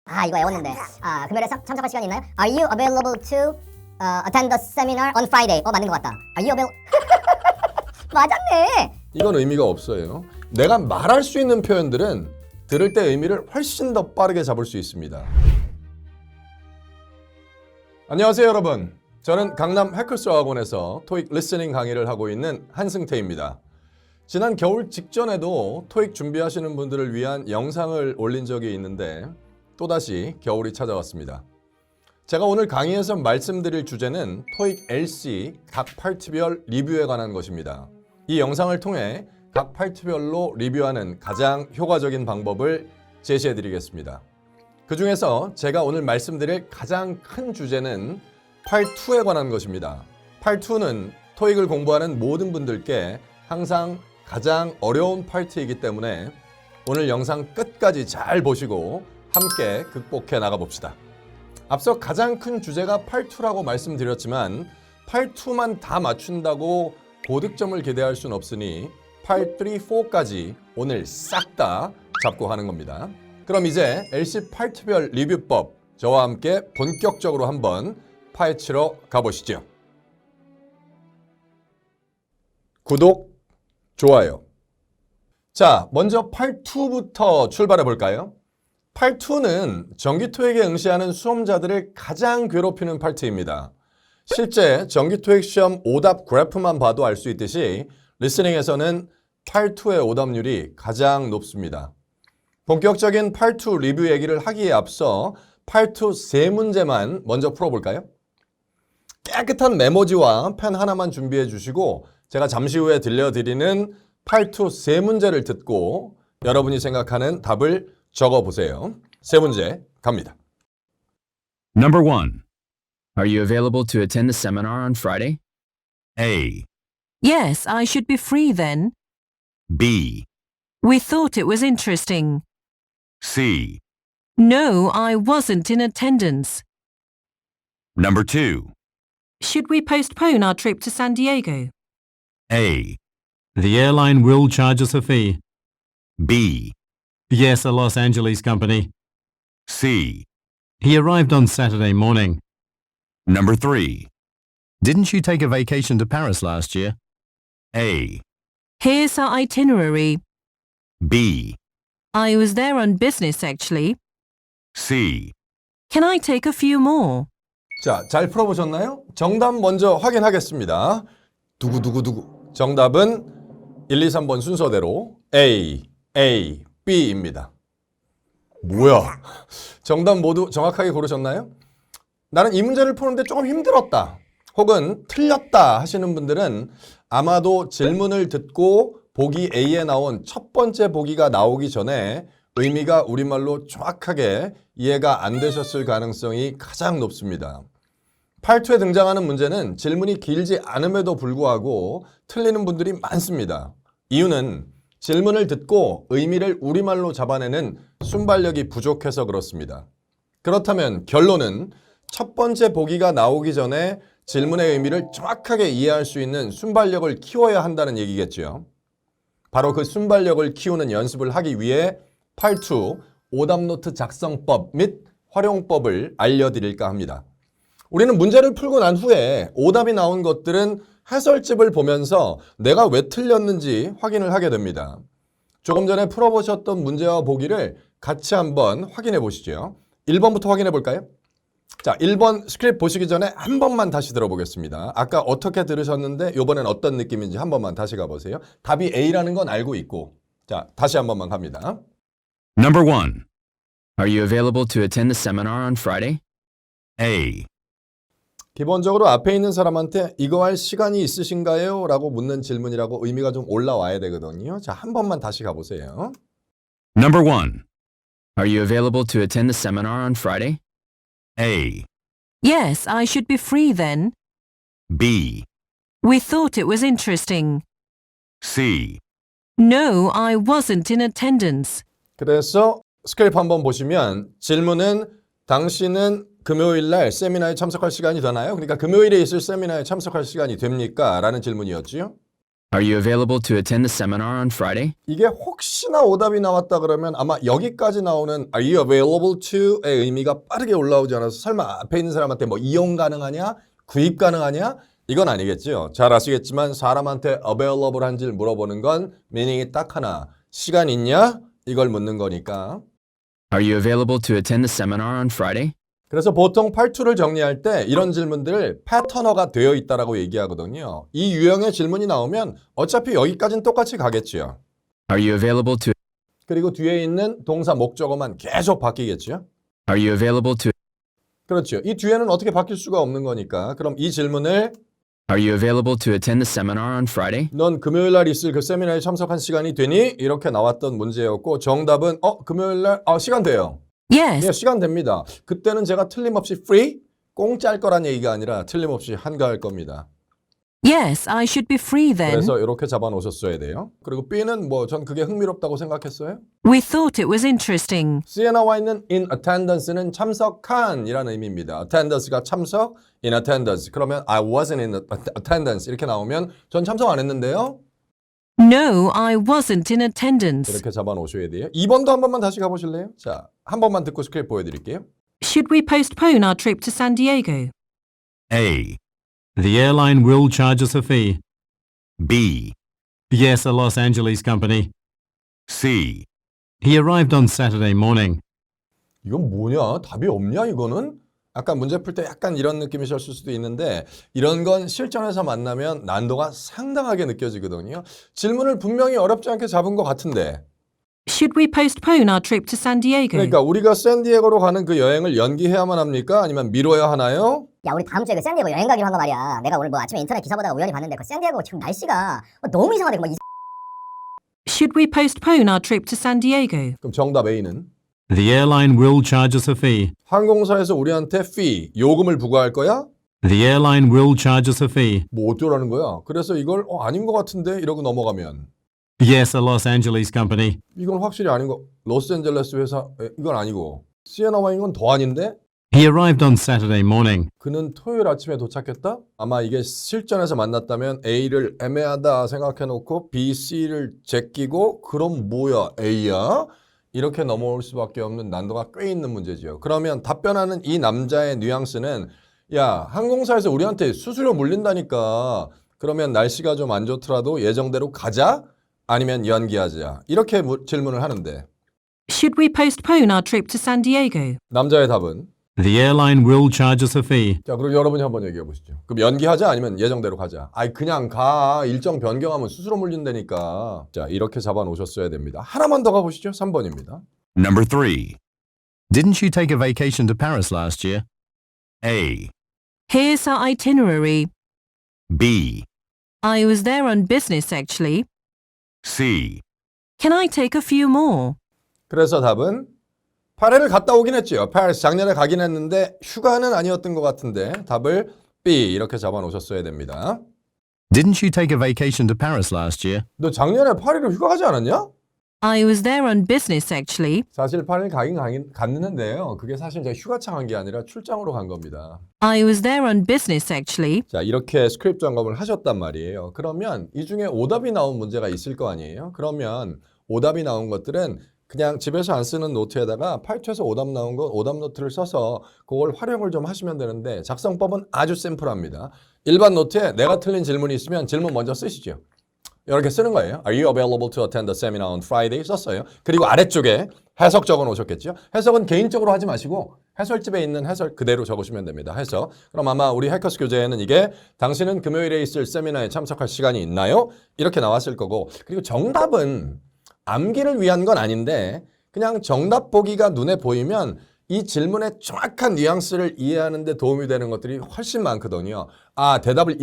이거 외웠는데. 금요일에 참석할 시간이 있나요? Are you available to attend the seminar on Friday? 맞는 것 같다. Are you available? 맞았네. 이건 의미가 없어요. 내가 말할 수 있는 표현들은 들을 때 의미를 훨씬 더 빠르게 잡을 수 있습니다. 안녕하세요 여러분. 저는 강남 해커스 학원에서 토익 리스닝 강의를 하고 있는 한승태입니다. 지난 겨울 직전에도 토익 준비하시는 분들을 위한 영상을 올린 적이 있는데 또다시 겨울이 찾아왔습니다. 제가 오늘 강의에서 말씀드릴 주제는 토익 LC 각 파트별 리뷰에 관한 것입니다. 이 영상을 통해 각 파트별로 리뷰하는 가장 효과적인 방법을 제시해 드리겠습니다. 그 중에서 제가 오늘 말씀드릴 가장 큰 주제는 Part 2에 관한 것입니다. Part 2는 토익을 공부하는 모든 분들께 항상 가장 어려운 파트이기 때문에 오늘 영상 끝까지 잘 보시고 함께 극복해 나가봅시다. 앞서 가장 큰 주제가 Part 2라고 말씀드렸지만 Part 2만 다 맞춘다고 고득점을 기대할 수는 없으니 Part 3, 4까지 오늘 싹 다 잡고 하는 겁니다. 그럼 이제 LC 파트별 리뷰법 저와 함께 본격적으로 한번 파헤치러 가보시죠. 구독, 좋아요. 자, 먼저 Part 2부터 출발해 볼까요? Part 2는 정기 토익에 응시하는 수험자들을 가장 괴롭히는 파트입니다. 실제 정기 토익 시험 오답 그래프만 봐도 알 수 있듯이 리스닝에서는 Part 2의 오답률이 가장 높습니다. 본격적인 Part 2 리뷰 얘기를 하기에 앞서 Part 2 세 문제만 먼저 풀어볼까요? 깨끗한 메모지와 펜 하나만 준비해 주시고 제가 잠시 후에 들려드리는 Part 2 세 문제를 듣고 여러분이 생각하는 답을 적어보세요. 세 문제 갑니다. Number 1. Are you available to attend the seminar on Friday? A. Yes, I should be free then. B. We thought it was interesting. C. No, I wasn't in attendance. Number 2. Should we postpone our trip to San Diego? A. The airline will charge us a fee. B. Yes, a Los Angeles company. C. He arrived on Saturday morning. Number 3. Didn't you take a vacation to Paris last year? A. Here's our itinerary. B. I was there on business actually. C. Can I take a few more? 자, 잘 풀어보셨나요? 정답 먼저 확인하겠습니다. 두구두구두구. 정답은 1, 2, 3번 순서대로 A, B입니다. 뭐야? 정답 모두 정확하게 고르셨나요? 나는 이 문제를 푸는데 조금 힘들었다. 혹은 틀렸다 하시는 분들은 아마도 질문을 듣고 보기 A에 나온 첫 번째 보기가 나오기 전에 의미가 우리말로 정확하게 이해가 안 되셨을 가능성이 가장 높습니다. Part 2에 등장하는 문제는 질문이 길지 않음에도 불구하고 틀리는 분들이 많습니다. 이유는 질문을 듣고 의미를 우리말로 잡아내는 순발력이 부족해서 그렇습니다. 그렇다면 결론은 첫 번째 보기가 나오기 전에 질문의 의미를 정확하게 이해할 수 있는 순발력을 키워야 한다는 얘기겠죠. 바로 그 순발력을 키우는 연습을 하기 위해 Part 2 오답노트 작성법 및 활용법을 알려드릴까 합니다. 우리는 문제를 풀고 난 후에 오답이 나온 것들은 해설집을 보면서 내가 왜 틀렸는지 확인을 하게 됩니다. 조금 전에 풀어보셨던 문제와 보기를 같이 한번 확인해 보시죠. 1번부터 확인해 볼까요? 자, 1번 스크립트 보시기 전에 한 번만 다시 들어보겠습니다. 아까 어떻게 들으셨는데 이번엔 어떤 느낌인지 한 번만 다시 가보세요. 답이 A라는 건 알고 있고. 자, 다시 한 번만 갑니다. Number 1. Are you available to attend the seminar on Friday? A. 기본적으로 앞에 있는 사람한테 이거 할 시간이 있으신가요? 라고 묻는 질문이라고 의미가 좀 올라와야 되거든요. 자, 한 번만 다시 가보세요. Number 1. Are you available to attend the seminar on Friday? A. Yes, I should be free then. B. We thought it was interesting. C. No, I wasn't in attendance. 그래서 스크립트 한번 보시면 질문은 당신은 금요일 날 세미나에 참석할 시간이 되나요? 그러니까 금요일에 있을 세미나에 참석할 시간이 됩니까? 라는 질문이었지요. Are you available to attend the seminar on Friday? 이게 혹시나 오답이 나왔다 그러면 아마 여기까지 나오는 Are you available to?의 의미가 빠르게 올라오지 않아서 설마 앞에 있는 사람한테 뭐 이용 가능하냐? 구입 가능하냐? 이건 아니겠죠. 잘 아시겠지만 사람한테 available 한지를 물어보는 건 meaning이 딱 하나. 시간 있냐? 이걸 묻는 거니까. Are you available to attend the seminar on Friday? 그래서 보통 팔투를 정리할 때 이런 질문들을 패턴어가 되어 있다라고 얘기하거든요. 이 유형의 질문이 나오면 어차피 여기까지는 똑같이 가겠죠. Are you available to 그리고 뒤에 있는 동사 목적어만 계속 바뀌겠죠. Are you available to 그렇죠. 이 뒤에는 어떻게 바뀔 수가 없는 거니까. 그럼 이 질문을 Are you available to attend the seminar on Friday? 넌 금요일 날 있을 그 세미나에 참석한 시간이 되니? 이렇게 나왔던 문제였고 정답은 금요일 날 시간 돼요. Yes. 예, 시간 됩니다. 그때는 제가 틀림없이 free? 공짜일 거란 얘기가 아니라 틀림없이 한가할 겁니다. Yes, I should be free then. 그래서 이렇게 잡아 놓으셨어야 돼요. 그리고 B는 전 그게 흥미롭다고 생각했어요. We thought it was interesting. C에 나와 있는 in attendance는 참석한이라는 의미입니다. attendance가 참석, in attendance. 그러면 I wasn't in attendance 이렇게 나오면 전 참석 안 했는데요. No, I wasn't in attendance. 이렇게 잡아 놓으셔야 돼요. 2번도 한 번만 다시 가보실래요? 자, 한 번만 듣고 스크립트 보여드릴게요. Should we postpone our trip to San Diego? A. The airline will charge us a fee. B. Yes, a Los Angeles company. C. He arrived on Saturday morning. 이건 뭐냐? 답이 없냐 이거는? 아까 문제 풀 때 약간 이런 느낌이셨을 수도 있는데 이런 건 실전에서 만나면 난도가 상당하게 느껴지거든요. 질문을 분명히 어렵지 않게 잡은 것 같은데 Should we postpone our trip to San Diego? 그러니까 우리가 샌디에고로 가는 그 여행을 연기해야만 합니까? 아니면 미뤄야 하나요? 야, 우리 다음 주에 그 샌디에고 여행 가기로 한 거 말이야. 내가 오늘 뭐 아침에 인터넷 기사 보다가 우연히 봤는데 그 샌디에고 지금 날씨가 너무 이상하대. 뭐 Should we postpone our trip to San Diego? 그럼 정답 A는 The airline will charge us a fee. 항공사에서 우리한테 fee, 요금을 부과할 거야? The airline will charge us a fee. 뭐 어쩌라는 거야? 그래서 이걸 아닌 것 같은데 이러고 넘어가면 Yes, a Los Angeles company. 이건 확실히 아닌 거. 로스앤젤레스 회사 이건 아니고 C에 나와 있는 건 더 아닌데? He arrived on Saturday morning. 그는 토요일 아침에 도착했다? 아마 이게 실전에서 만났다면 A를 애매하다 생각해놓고 B, C를 제끼고 그럼 뭐야 A야? 이렇게 넘어올 수밖에 없는 난도가 꽤 있는 문제지요. 그러면 답변하는 이 남자의 뉘앙스는 야 항공사에서 우리한테 수수료 물린다니까 그러면 날씨가 좀 안 좋더라도 예정대로 가자? 아니면 연기하자? 이렇게 질문을 하는데 Should we postpone our trip to San Diego? 남자의 답은 The airline will charge us a fee. 자, 그럼 여러분이 한번 얘기해 보시죠. 그럼 연기하자 아니면 예정대로 가자? 아이 그냥 가. 일정 변경하면 수수료 물린다니까. 자, 이렇게 잡아 놓으셨어야 됩니다. 하나만 더 가보시죠. 3번입니다. Number 3. Didn't you take a vacation to Paris last year? A. Here's our itinerary. B. I was there on business actually. C. Can I take a few more? 그래서 답은 파리를 갔다 오긴 했죠. 파리스 작년에 가긴 했는데 휴가는 아니었던 것 같은데 답을 B 이렇게 잡아 놓으셨어야 됩니다. Didn't you take a vacation to Paris last year? 너 작년에 파리를 휴가 가지 않았냐? I was there on business actually. 사실 파리를 가긴 갔는데요. 그게 사실 제가 휴가차 간 게 아니라 출장으로 간 겁니다. I was there on business actually. 자, 이렇게 스크립트 점검을 하셨단 말이에요. 그러면 이 중에 오답이 나온 문제가 있을 거 아니에요? 그러면 오답이 나온 것들은 그냥 집에서 안 쓰는 노트에다가 팔투에서 오답 나온 거 오답 노트를 써서 그걸 활용을 좀 하시면 되는데 작성법은 아주 심플합니다. 일반 노트에 내가 틀린 질문이 있으면 질문 먼저 쓰시죠. 이렇게 쓰는 거예요. Are you available to attend the seminar on Friday? 썼어요. 그리고 아래쪽에 해석 적어 놓으셨겠죠? 해석은 개인적으로 하지 마시고 해설집에 있는 해설 그대로 적으시면 됩니다. 해석. 그럼 아마 우리 해커스 교재에는 이게 당신은 금요일에 있을 세미나에 참석할 시간이 있나요? 이렇게 나왔을 거고 그리고 정답은 암기를 위한 건 아닌데 그냥 정답 보기가 눈에 보이면 이 질문의 정확한 뉘앙스를 이해하는 데 도움이 되는 것들이 훨씬 많거든요. 아, 대답을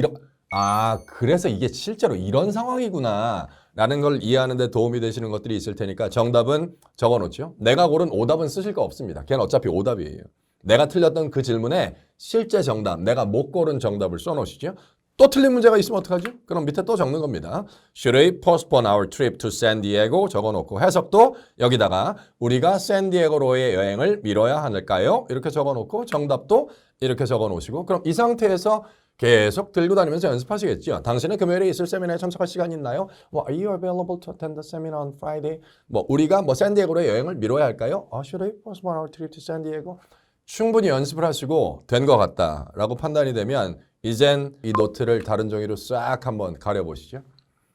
그래서 이게 실제로 이런 상황이구나 라는 걸 이해하는 데 도움이 되시는 것들이 있을 테니까 정답은 적어놓죠. 내가 고른 오답은 쓰실 거 없습니다. 걔는 어차피 오답이에요. 내가 틀렸던 그 질문에 실제 정답, 내가 못 고른 정답을 써놓으시죠. 또 틀린 문제가 있으면 어떡하죠? 그럼 밑에 또 적는 겁니다. Should we postpone our trip to San Diego? 적어놓고 해석도 여기다가 우리가 샌디에고로의 여행을 미뤄야 할까요? 이렇게 적어놓고 정답도 이렇게 적어놓으시고 그럼 이 상태에서 계속 들고 다니면서 연습하시겠죠. 당신은 금요일에 있을 세미나에 참석할 시간이 있나요? 뭐, Are you available to attend the seminar on Friday? 뭐 우리가 뭐 샌디에고로 여행을 미뤄야 할까요? Should I postpone our trip to San Diego? 충분히 연습을 하시고 된 것 같다라고 판단이 되면 이젠 이 노트를 다른 종이로 싹 한번 가려보시죠.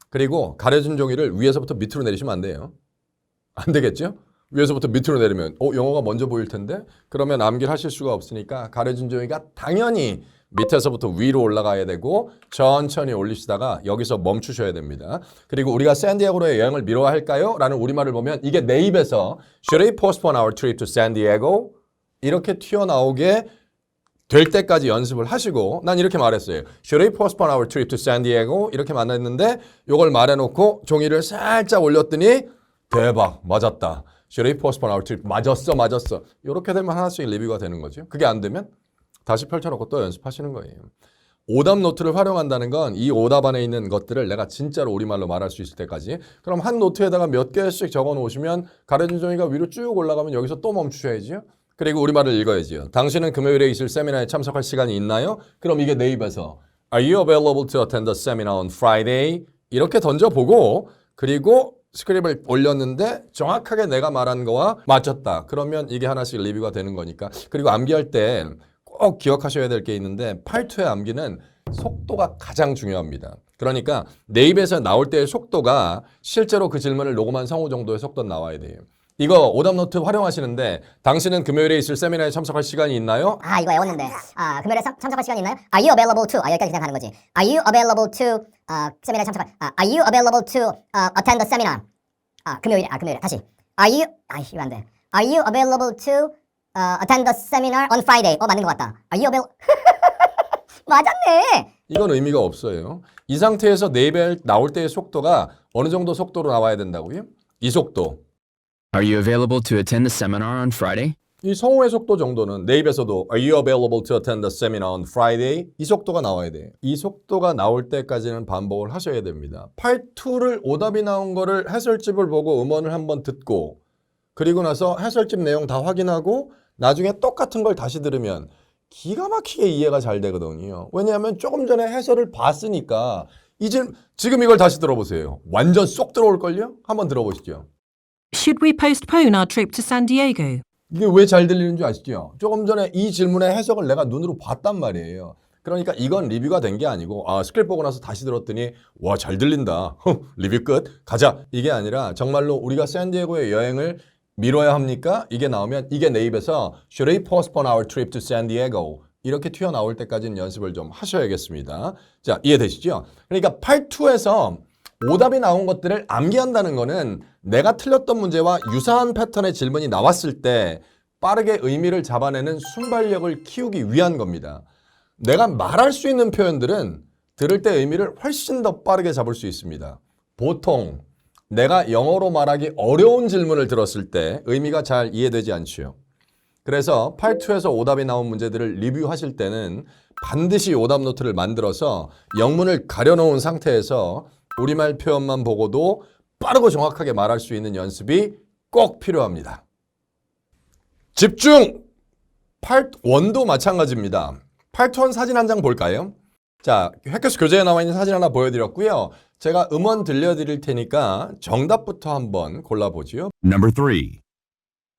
그리고 가려진 종이를 위에서부터 밑으로 내리시면 안 돼요. 안 되겠죠? 위에서부터 밑으로 내리면 영어가 먼저 보일 텐데 그러면 암기를 하실 수가 없으니까 가려진 종이가 당연히 밑에서부터 위로 올라가야 되고 천천히 올리시다가 여기서 멈추셔야 됩니다. 그리고 우리가 샌디에고로의 여행을 미뤄야 할까요? 라는 우리말을 보면 이게 내 입에서 Should we postpone our trip to San Diego? 이렇게 튀어나오게 될 때까지 연습을 하시고 난 이렇게 말했어요. Should we postpone our trip to San Diego? 이렇게 말했는데 이걸 말해놓고 종이를 살짝 올렸더니 대박 맞았다. Should we postpone our trip? 맞았어. 이렇게 되면 하나씩 리뷰가 되는 거죠. 그게 안 되면 다시 펼쳐놓고 또 연습하시는 거예요. 오답 노트를 활용한다는 건 이 오답 안에 있는 것들을 내가 진짜로 우리말로 말할 수 있을 때까지 그럼 한 노트에다가 몇 개씩 적어 놓으시면 가려진 종이가 위로 쭉 올라가면 여기서 또 멈추셔야지요. 그리고 우리말을 읽어야지요. 당신은 금요일에 있을 세미나에 참석할 시간이 있나요? 그럼 이게 내 입에서 Are you available to attend the seminar on Friday? 이렇게 던져보고 그리고 스크립을 올렸는데 정확하게 내가 말한 거와 맞췄다. 그러면 이게 하나씩 리뷰가 되는 거니까. 그리고 암기할 때 꼭 기억하셔야 될 게 있는데 팔투의 암기는 속도가 가장 중요합니다. 그러니까 내 입에서 나올 때의 속도가 실제로 그 질문을 녹음한 성우 정도의 속도는 나와야 돼요. 이거 오답 노트 활용하시는데 당신은 금요일에 있을 세미나에 참석할 시간이 있나요? 아 이거 외웠는데 금요일에 참석할 시간 있나요? Are you available to 여기까지 그냥 가는 거지. Are you available to 세미나에 참석할 Are you available to attend the seminar? 금요일에 다시 Are you 이거 안 돼. Are you available to attend the seminar on Friday? 맞는 것 같다. Are you available? 맞았네. 이건 의미가 없어요. 이 상태에서 내 입에 나올 때의 속도가 어느 정도 속도로 나와야 된다고요? 이 속도. Are you available to attend the seminar on Friday? 이 성우의 속도 정도는 내 입에서도 Are you available to attend the seminar on Friday? 이 속도가 나와야 돼요. 이 속도가 나올 때까지는 반복을 하셔야 됩니다. Part 2를 오답이 나온 거를 해설집을 보고 음원을 한번 듣고 그리고 나서 해설집 내용 다 확인하고 나중에 똑같은 걸 다시 들으면 기가 막히게 이해가 잘 되거든요. 왜냐하면 조금 전에 해설을 봤으니까 지금 이걸 다시 들어보세요. 완전 쏙 들어올걸요? 한번 들어보시죠. Should we postpone our trip to San Diego? 이게 왜 잘 들리는 줄 아시죠? 조금 전에 이 질문의 해석을 내가 눈으로 봤단 말이에요. 그러니까 이건 리뷰가 된 게 아니고 스크립 보고 나서 다시 들었더니 와 잘 들린다. 리뷰 끝. 가자. 이게 아니라 정말로 우리가 샌디에고의 여행을 미뤄야 합니까? 이게 나오면 이게 내 입에서 Should we postpone our trip to San Diego? 이렇게 튀어나올 때까지는 연습을 좀 하셔야겠습니다. 자, 이해되시죠? 그러니까 Part 2에서 오답이 나온 것들을 암기한다는 거는 내가 틀렸던 문제와 유사한 패턴의 질문이 나왔을 때 빠르게 의미를 잡아내는 순발력을 키우기 위한 겁니다. 내가 말할 수 있는 표현들은 들을 때 의미를 훨씬 더 빠르게 잡을 수 있습니다. 보통 내가 영어로 말하기 어려운 질문을 들었을 때 의미가 잘 이해되지 않지요. 그래서 Part 2에서 오답이 나온 문제들을 리뷰하실 때는 반드시 오답 노트를 만들어서 영문을 가려놓은 상태에서 우리말 표현만 보고도 빠르고 정확하게 말할 수 있는 연습이 꼭 필요합니다. 집중! Part 1도 마찬가지입니다. Part 1 사진 한 장 볼까요? 자, 획교수 교재에 나와 있는 사진 하나 보여드렸고요. 제가 음원 들려드릴 테니까 정답부터 한번 골라보지요. Number 3.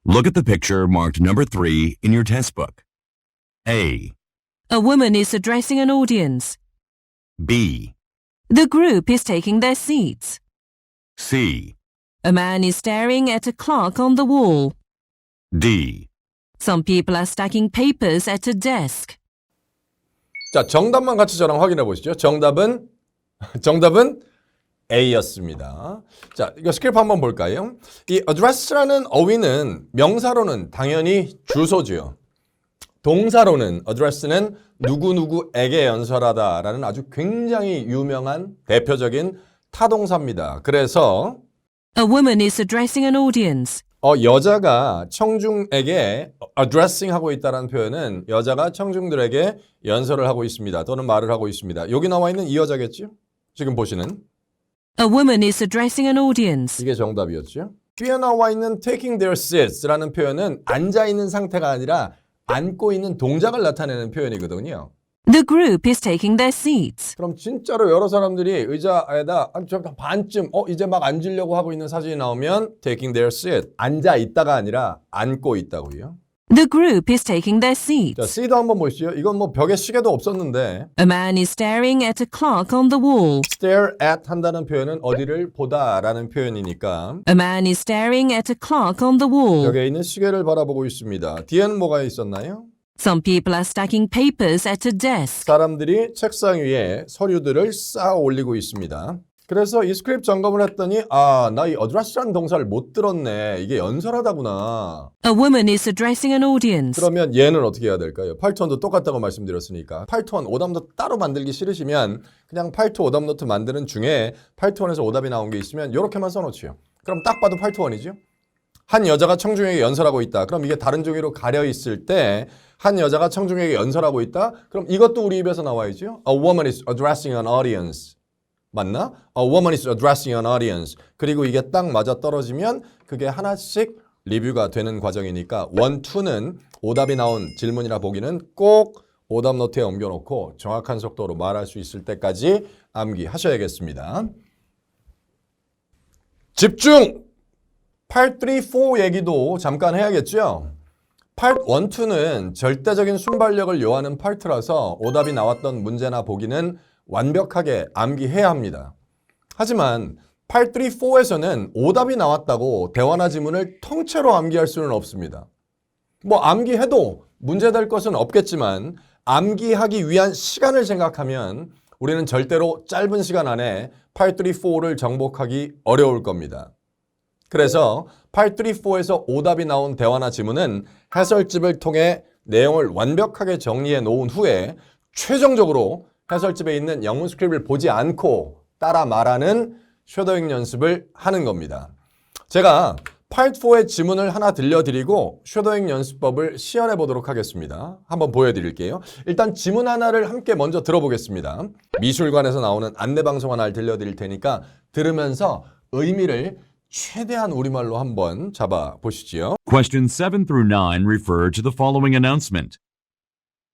Look at the picture marked number 3 in your test book. A, A woman is addressing an audience. B, The group is taking their seats. C, A man is staring at a clock on the wall. D. Some people are stacking papers at a desk. 자, 정답만 같이 저랑 확인해 보시죠. 정답은 A였습니다. 자, 이거 스크립트 한번 볼까요? 이 address라는 어휘는 명사로는 당연히 주소지요. 동사로는 address는 누구누구에게 연설하다라는 아주 굉장히 유명한 대표적인 타동사입니다. 그래서 A woman is addressing an audience. 여자가 청중에게 addressing 하고 있다는 표현은 여자가 청중들에게 연설을 하고 있습니다. 또는 말을 하고 있습니다. 여기 나와 있는 이 여자겠죠? 지금 보시는. A woman is addressing an audience. 이게 정답이었죠. 뒤에 나와 있는 taking their seats라는 표현은 앉아있는 상태가 아니라 앉고 있는 동작을 나타내는 표현이거든요. The group is taking their seats. 그럼 진짜로 여러 사람들이 의자에다 좀 반쯤 이제 막 앉으려고 하고 있는 사진이 나오면 taking their seat. 앉아 있다가 아니라 앉고 있다고요. The group is taking their 자, seats. C도 한번 보시죠. 이건 뭐 벽에 시계도 없었는데 A man is staring at a clock on the wall. stare at 한다는 표현은 어디를 보다라는 표현이니까 A man is staring at a clock on the wall. 벽에 있는 시계를 바라보고 있습니다. 뒤에는 뭐가 있었나요? Some people are stacking papers at a desk. 사람들이 책상 위에 서류들을 쌓아 올리고 있습니다. 그래서 이 스크립트 점검을 했더니 나 이 address라는 동사를 못 들었네. 이게 연설하다구나. A woman is addressing an audience. 그러면 얘는 어떻게 해야 될까요? 파이톤도 똑같다고 말씀드렸으니까 파이톤 오답노트 따로 만들기 싫으시면 그냥 파이톤 오답노트 만드는 중에 파이톤에서 오답이 나온 게 있으면 이렇게만 써놓지요. 그럼 딱 봐도 파이톤이죠. 한 여자가 청중에게 연설하고 있다. 그럼 이게 다른 종이로 가려 있을 때 한 여자가 청중에게 연설하고 있다. 그럼 이것도 우리 입에서 나와야죠. A woman is addressing an audience. 맞나? A woman is addressing an audience. 그리고 이게 딱 맞아 떨어지면 그게 하나씩 리뷰가 되는 과정이니까 1, 2는 오답이 나온 질문이나 보기는 꼭 오답 노트에 옮겨놓고 정확한 속도로 말할 수 있을 때까지 암기하셔야겠습니다. 집중! Part 3, 4 얘기도 잠깐 해야겠죠? Part 1, 2는 절대적인 순발력을 요하는 파트라서 오답이 나왔던 문제나 보기는 완벽하게 암기해야 합니다. 하지만 Part 3, 4에서는 오답이 나왔다고 대화나 지문을 통째로 암기할 수는 없습니다. 뭐 암기해도 문제될 것은 없겠지만 암기하기 위한 시간을 생각하면 우리는 절대로 짧은 시간 안에 Part 3, 4를 정복하기 어려울 겁니다. 그래서 Part 3, 4에서 오답이 나온 대화나 지문은 해설집을 통해 내용을 완벽하게 정리해 놓은 후에 최종적으로 해설집에 있는 영문 스크립트를 보지 않고 따라 말하는 쉐도잉 연습을 하는 겁니다. 제가 Part 4의 지문을 하나 들려드리고 쉐도잉 연습법을 시연해 보도록 하겠습니다. 한번 보여드릴게요. 일단 지문 하나를 함께 먼저 들어보겠습니다. 미술관에서 나오는 안내방송 하나를 들려드릴 테니까 들으면서 의미를 최대한 우리말로 한번 잡아보시지요. Questions 7 through 9 refer to the following announcement.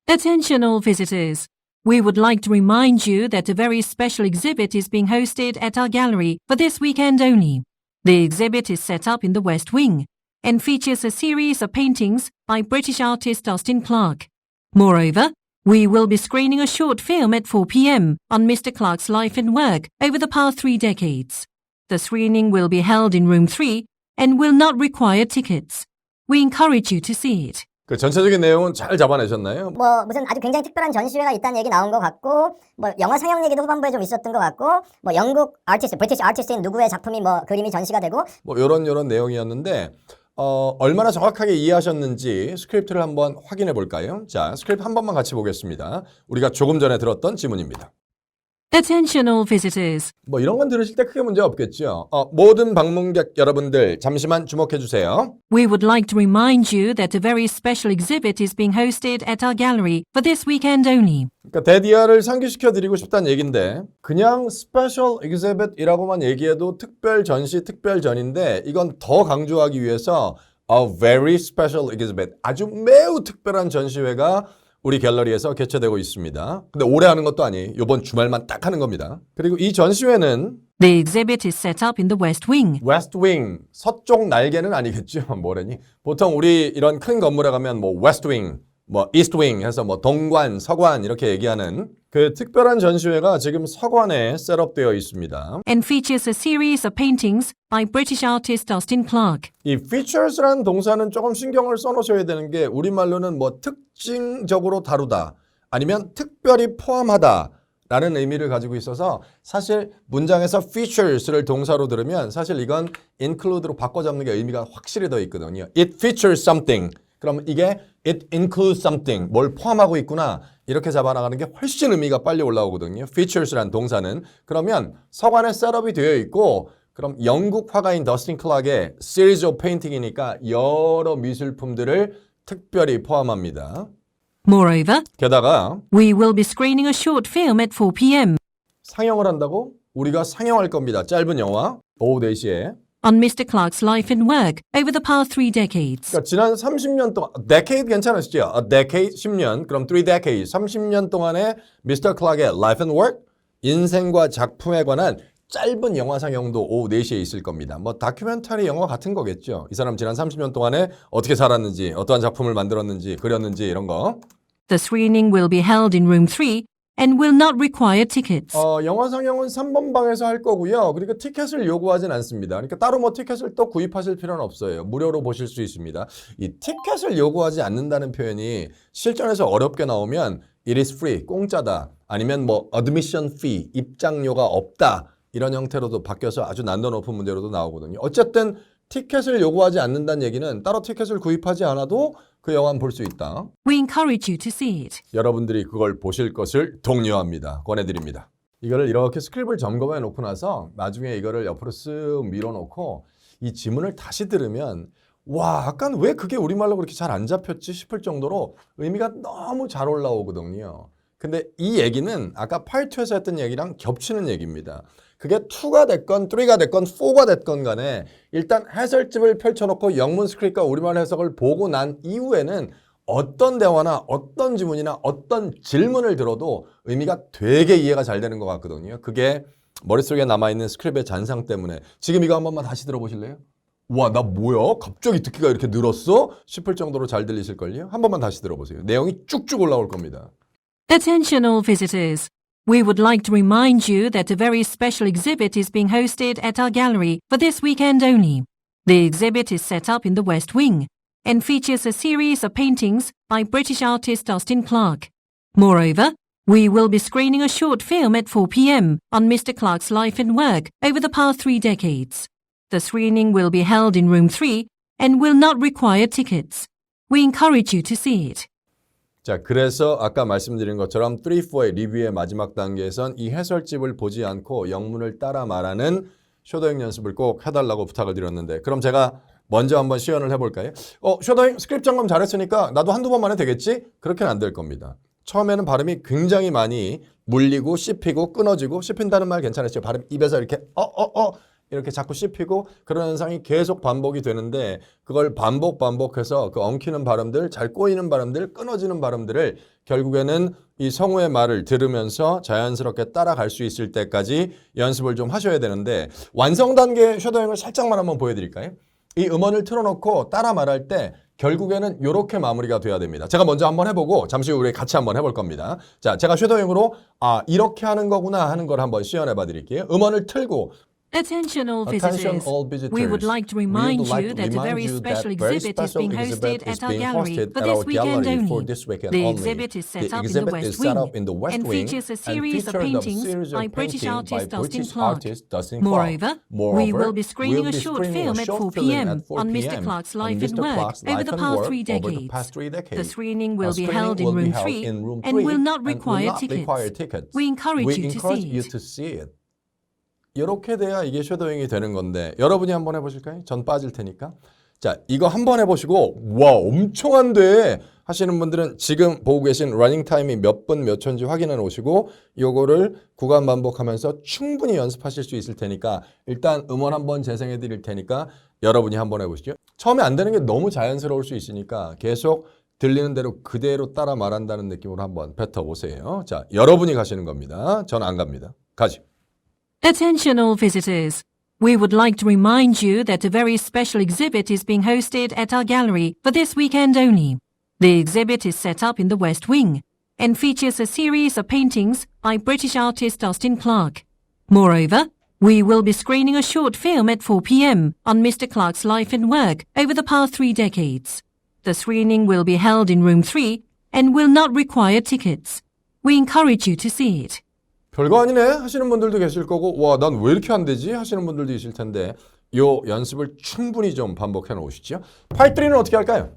Attention all visitors. We would like to remind you that a very special exhibit is being hosted at our gallery for this weekend only. The exhibit is set up in the West Wing and features a series of paintings by British artist Austin Clarke. Moreover, we will be screening a short film at 4 p.m. on Mr. Clarke's life and work over the past 3 decades. The screening will be held in room 3 and will not require tickets. We encourage you to see it. 그 전체적인 내용은 잘 잡아내셨나요? 뭐 무슨 아주 굉장히 특별한 전시회가 있다는 얘기 나온 것 같고 뭐 영화 상영 얘기도 후반부에 좀 있었던 것 같고 뭐 영국 아티스트, 브리티시 아티스트인 누구의 작품이 뭐 그림이 전시가 되고 뭐 요런 내용이었는데 얼마나 정확하게 이해하셨는지 스크립트를 한번 확인해 볼까요? 자, 스크립트 한 번만 같이 보겠습니다. 우리가 조금 전에 들었던 지문입니다. Attention all visitors. 뭐 이런 건 들으실 때 크게 문제 없겠죠. 모든 방문객 여러분들 잠시만 주목해 주세요. We would like to remind you that a very special exhibit is being hosted at our gallery for this weekend only. 그러니까 데디아를 상기시켜 드리고 싶다는 얘기인데 그냥 스페셜 exhibit이라고만 얘기해도 특별 전시, 특별 전인데 이건 더 강조하기 위해서 a very special exhibit, 아주 매우 특별한 전시회가 우리 갤러리에서 개최되고 있습니다. 근데 오래 하는 것도 아니에요. 이번 주말만 딱 하는 겁니다. 그리고 이 전시회는 The exhibit is set up in the West Wing. 웨스트 윙, 서쪽 날개는 아니겠죠. 뭐래니? 보통 우리 이런 큰 건물에 가면 뭐 웨스트 윙, 뭐 이스트 윙 해서 뭐 동관, 서관 이렇게 얘기하는 그 특별한 전시회가 지금 서관에 셋업되어 있습니다. And features a series of paintings by British artist Austin Clarke. 이 features라는 동사는 조금 신경을 써놓으셔야 되는 게 우리말로는 뭐 특징적으로 다루다 아니면 특별히 포함하다 라는 의미를 가지고 있어서 사실 문장에서 features를 동사로 들으면 사실 이건 include로 바꿔 잡는 게 의미가 확실히 더 있거든요. It features something. 그럼 이게 it includes something. 뭘 포함하고 있구나. 이렇게 잡아나가는 게 훨씬 의미가 빨리 올라오거든요. features라는 동사는. 그러면 서관에 셋업이 되어 있고 그럼 영국 화가인 더스틴 클락의 series of painting이니까 여러 미술품들을 특별히 포함합니다. Moreover, 게다가 we will be screening a short film at 4 p.m. 상영을 한다고? 우리가 상영할 겁니다. 짧은 영화 오후 4시에. on Mr. Clark's life and work over the past 3 decades. 그러니까 지난 30년 동안 decade 괜찮으시죠? A decade 10년. 그럼 3 decades 30년 동안의 Mr. Clark의 life and work 인생과 작품에 관한 짧은 영화 상영도 오후 4시에 있을 겁니다. 뭐 다큐멘터리 영화 같은 거겠죠. 이 사람 지난 30년 동안에 어떻게 살았는지, 어떠한 작품을 만들었는지, 그렸는지 이런 거. The screening will be held in room 3 and will not require tickets. 영화 상영은 3번 방에서 할 거고요. 그러니까 티켓을 요구하진 않습니다. 그러니까 따로 뭐 티켓을 또 구입하실 필요는 없어요. 무료로 보실 수 있습니다. 이 티켓을 요구하지 않는다는 표현이 실전에서 어렵게 나오면 it is free, 공짜다. 아니면 뭐 admission fee, 입장료가 없다. 이런 형태로도 바뀌어서 아주 난도 높은 문제로도 나오거든요. 어쨌든 티켓을 요구하지 않는다는 얘기는 따로 티켓을 구입하지 않아도 그 영화는 볼 수 있다. We encourage you to see it. 여러분들이 그걸 보실 것을 독려합니다. 권해드립니다. 이거를 이렇게 스크립을 점검해 놓고 나서 나중에 이거를 옆으로 쓱 밀어놓고 이 지문을 다시 들으면 와, 약간 왜 그게 우리말로 그렇게 잘 안 잡혔지 싶을 정도로 의미가 너무 잘 올라오거든요. 근데 이 얘기는 아까 파트 2에서 했던 얘기랑 겹치는 얘기입니다. 그게 2가 됐건 3가 됐건 4가 됐건 간에 일단 해설집을 펼쳐놓고 영문 스크립과 우리말 해석을 보고 난 이후에는 어떤 대화나 어떤 지문이나 어떤 질문을 들어도 의미가 되게 이해가 잘 되는 것 같거든요. 그게 머릿속에 남아있는 스크립의 잔상 때문에. 지금 이거 한 번만 다시 들어보실래요? 와, 나 뭐야? 갑자기 듣기가 이렇게 늘었어? 싶을 정도로 잘 들리실걸요? 한 번만 다시 들어보세요. 내용이 쭉쭉 올라올 겁니다. Attention all visitors. We would like to remind you that a very special exhibit is being hosted at our gallery for this weekend only. The exhibit is set up in the West Wing and features a series of paintings by British artist Dustin Clark. Moreover, we will be screening a short film at 4 p.m. on Mr. Clark's life and work over the past 3 decades. The screening will be held in room 3 and will not require tickets. We encourage you to see it. 자, 그래서 아까 말씀드린 것처럼 3, 4의 리뷰의 마지막 단계에선 이 해설집을 보지 않고 영문을 따라 말하는 쇼도잉 연습을 꼭 해달라고 부탁을 드렸는데 그럼 제가 먼저 한번 시연을 해볼까요? 쇼도잉 스크립 점검 잘했으니까 나도 한두 번만 해도 되겠지? 그렇게는 안 될 겁니다. 처음에는 발음이 굉장히 많이 물리고 씹히고 끊어지고 씹힌다는 말 괜찮으시죠? 발음 입에서 이렇게 이렇게 자꾸 씹히고 그런 현상이 계속 반복이 되는데 그걸 반복해서 그 엉키는 발음들, 잘 꼬이는 발음들, 끊어지는 발음들을 결국에는 이 성우의 말을 들으면서 자연스럽게 따라갈 수 있을 때까지 연습을 좀 하셔야 되는데 완성 단계 쇼도잉을 살짝만 한번 보여드릴까요? 이 음원을 틀어놓고 따라 말할 때 결국에는 이렇게 마무리가 돼야 됩니다. 제가 먼저 한번 해보고 잠시 후에 같이 한번 해볼 겁니다. 자, 제가 쇼도잉으로 이렇게 하는 거구나 하는 걸 한번 시연해 봐 드릴게요. 음원을 틀고 Attention all Attention visitors. all visitors. We would like to remind you that a very special exhibit is being hosted at our gallery for this weekend only. The exhibit is set up in the West Wing and features a series of paintings by British artist Dustin Clark. Moreover, we will be screening a short film at 4 p.m. on Mr. Clark's life and work over the past 3 decades. The screening will be held in room 3 and will not require tickets. We encourage you to see it. 이렇게 돼야 이게 쉐도잉이 되는 건데 여러분이 한번 해보실까요? 전 빠질 테니까. 자, 이거 한번 해보시고 와 엄청 안 돼 하시는 분들은 지금 보고 계신 러닝 타임이 몇 분 몇 초인지 확인해 놓으시고 요거를 구간 반복하면서 충분히 연습하실 수 있을 테니까 일단 음원 한번 재생해 드릴 테니까 여러분이 한번 해보시죠. 처음에 안 되는 게 너무 자연스러울 수 있으니까 계속 들리는 대로 그대로 따라 말한다는 느낌으로 한번 뱉어보세요. 자, 여러분이 가시는 겁니다. 전 안 갑니다. 가지. Attention all visitors. We would like to remind you that a very special exhibit is being hosted at our gallery for this weekend only. The exhibit is set up in the West Wing and features a series of paintings by British artist Dustin Clark. Moreover, we will be screening a short film at 4 p.m. on Mr. Clark's life and work over the past 3 decades. The screening will be held in room 3 and will not require tickets. We encourage you to see it. 별거 아니네 하시는 분들도 계실 거고 와, 난 왜 이렇게 안 되지 하시는 분들도 있을 텐데 요 연습을 충분히 좀 반복해 놓으시죠. 파트 3는 어떻게 할까요?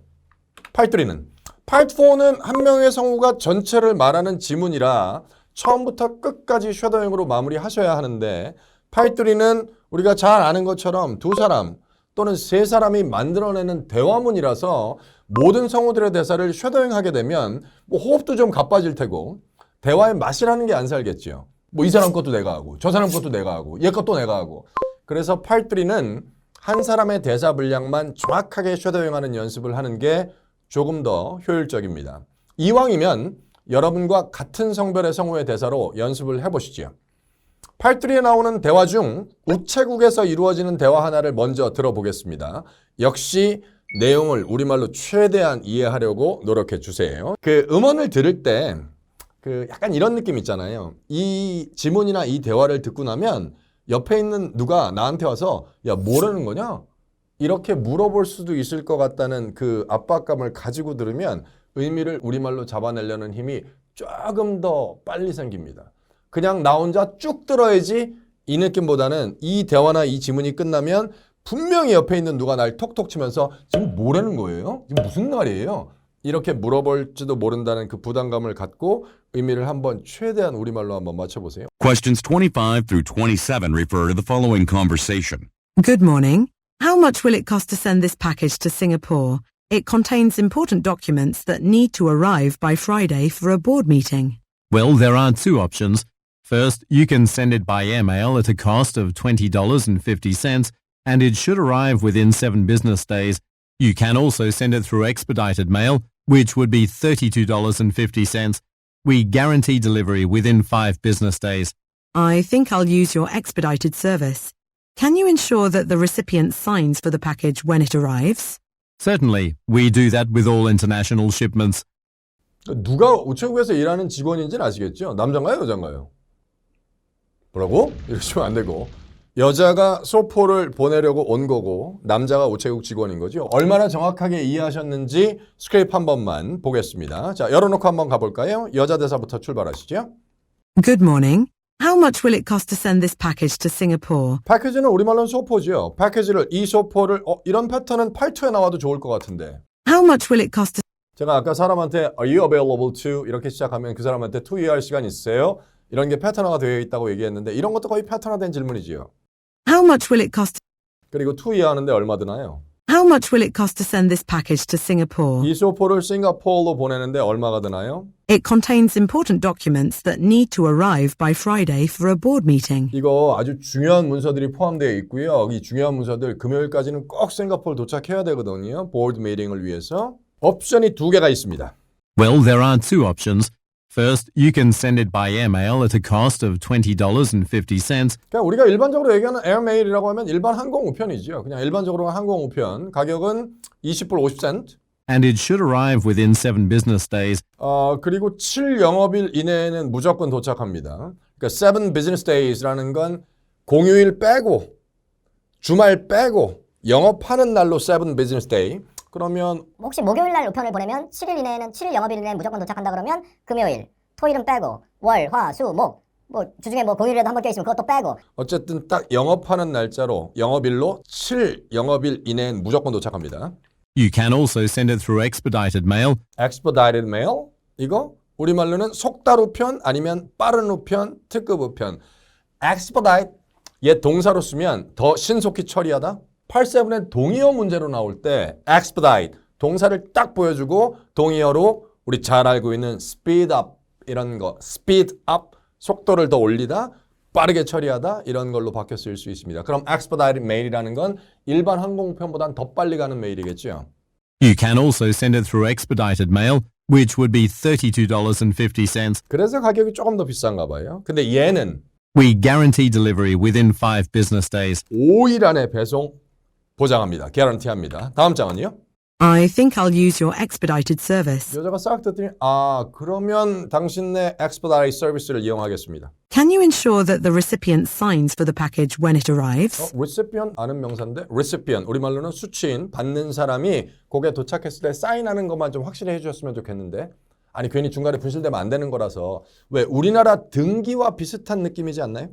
파트 3는 파트 4는 한 명의 성우가 전체를 말하는 지문이라 처음부터 끝까지 쉐도잉으로 마무리하셔야 하는데 파트 3는 우리가 잘 아는 것처럼 2사람 또는 3사람이 만들어내는 대화문이라서 모든 성우들의 대사를 쉐도잉하게 되면 뭐 호흡도 좀 가빠질 테고 대화의 맛이라는 게 안 살겠죠. 뭐 이 사람 것도 내가 하고 저 사람 것도 내가 하고 얘 것도 내가 하고 그래서 파트 3는 한 사람의 대사 분량만 정확하게 쉐도잉하는 연습을 하는 게 조금 더 효율적입니다. 이왕이면 여러분과 같은 성별의 성우의 대사로 연습을 해보시죠. 팔3에 나오는 대화 중 우체국에서 이루어지는 대화 하나를 먼저 들어보겠습니다. 역시 내용을 우리말로 최대한 이해하려고 노력해 주세요. 그 음원을 들을 때 약간 이런 느낌 있잖아요. 이 지문이나 이 대화를 듣고 나면 옆에 있는 누가 나한테 와서 야, 뭐라는 거냐? 이렇게 물어볼 수도 있을 것 같다는 그 압박감을 가지고 들으면 의미를 우리말로 잡아내려는 힘이 조금 더 빨리 생깁니다. 그냥 나 혼자 쭉 들어야지 이 느낌보다는 이 대화나 이 지문이 끝나면 분명히 옆에 있는 누가 날 톡톡 치면서 지금 뭐라는 거예요? 지금 무슨 말이에요? 이렇게 물어볼지도 모른다는 그 부담감을 갖고 의미를 한번 최대한 우리말로 한번 맞춰보세요. Questions 25 through 27 refer to the following conversation. Good morning. How much will it cost to send this package to Singapore? It contains important documents that need to arrive by Friday for a board meeting. Well, there are two options. First, you can send it by airmail at a cost of $20.50, and it should arrive within 7 business days. You can also send it through expedited mail, which would be $32.50. We guarantee delivery within 5 business days. I think I'll use your expedited service. Can you ensure that the recipient signs for the package when it arrives? Certainly, we do that with all international shipments. 누가 우체국에서 일하는 직원인지는 아시겠죠? 남자인가요? 여자인가요? 뭐라고? 이러시면 안 되고 여자가 소포를 보내려고 온 거고 남자가 우체국 직원인 거죠. 얼마나 정확하게 이해하셨는지 스크립트 한 번만 보겠습니다. 자, 열어놓고 한번 가볼까요? 여자 대사부터 출발하시죠. Good morning. How much will it cost to send this package to Singapore? 패키지는 우리말로는 소포죠. 패키지를 이 소포를 이런 패턴은 팔2에 나와도 좋을 것 같은데 How much will it cost to 제가 아까 사람한테 Are you available to? 이렇게 시작하면 그 사람한테 to 이해할 시간 있어요? 이런 게 패턴화가 되어 있다고 얘기했는데 이런 것도 거의 패턴화된 질문이지요. How much will it cost 그리고 to 이해하는데 얼마 드나요? How much will it cost to send this package to Singapore? 이 소포를 싱가포르로 보내는데 얼마가 드나요? It contains important documents that need to arrive by Friday for a board meeting. 이거 아주 중요한 문서들이 포함되어 있고요. 이 중요한 문서들 금요일까지는 꼭 싱가포르 도착해야 되거든요. 보드 미팅을 위해서. 옵션이 2개가 있습니다. Well, there are two options. First, you can send it by airmail at a cost of $20.50. 그러니까 우리가 일반적으로 얘기하는 에어메일이라고 하면 일반 항공 우편이죠. 그냥 일반적으로 항공 우편. 가격은 20불 50센트. And it should arrive within 7 business days. 그리고 7 영업일 이내에는 무조건 도착합니다. 그러니까 7 business days라는 건 공휴일 빼고 주말 빼고 영업하는 날로 7 business day. 그러면 혹시 목요일 날 우편을 보내면 7일 이내에는 7일 영업일 이내에 무조건 도착한다 그러면 금요일, 토일은 빼고 월, 화, 수, 목 뭐 주중에 뭐 공휴일에도 한 번 껴있으면 그것도 빼고 어쨌든 딱 영업하는 날짜로 영업일로 7 영업일 이내엔 무조건 도착합니다. You can also send it through expedited mail. expedited mail 이거 우리말로는 속달 우편 아니면 빠른 우편, 특급 우편. expedite 옛 동사로 쓰면 더 신속히 처리하다. 8-7의 동의어 문제로 나올 때 expedite 동사를 딱 보여주고 동의어로 우리 잘 알고 있는 speed up 이런 거 speed up 속도를 더 올리다 빠르게 처리하다 이런 걸로 바뀌어 쓰일 수 있습니다. 그럼 expedited mail이라는 건 일반 항공편보단 더 빨리 가는 메일이겠죠. You can also send it through expedited mail, which would be $32.50. 그래서 가격이 조금 더 비싼가 봐요. 근데 얘는 We guarantee delivery within 5 business days. 5일 안에 배송 보장합니다. 개런티합니다. 다음 장은요? I think I'll use your expedited service. 여자가 싹 듣더니 그러면 당신네 expedite 서비스를 이용하겠습니다. Can you ensure that the recipient signs for the package when it arrives? recipient 아는 명사인데 recipient 우리말로는 수취인 받는 사람이 곡에 도착했을 때 사인하는 것만 좀 확실히 해주셨으면 좋겠는데 아니 괜히 중간에 분실되면 안 되는 거라서 왜 우리나라 등기와 비슷한 느낌이지 않나요?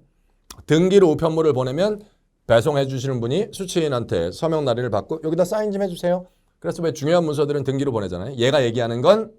등기로 우편물을 보내면 배송해 주시는 분이 수취인한테 서명 날인을 받고 여기다 사인 좀 해주세요. 그래서 왜 중요한 문서들은 등기로 보내잖아요. 얘가 얘기하는 건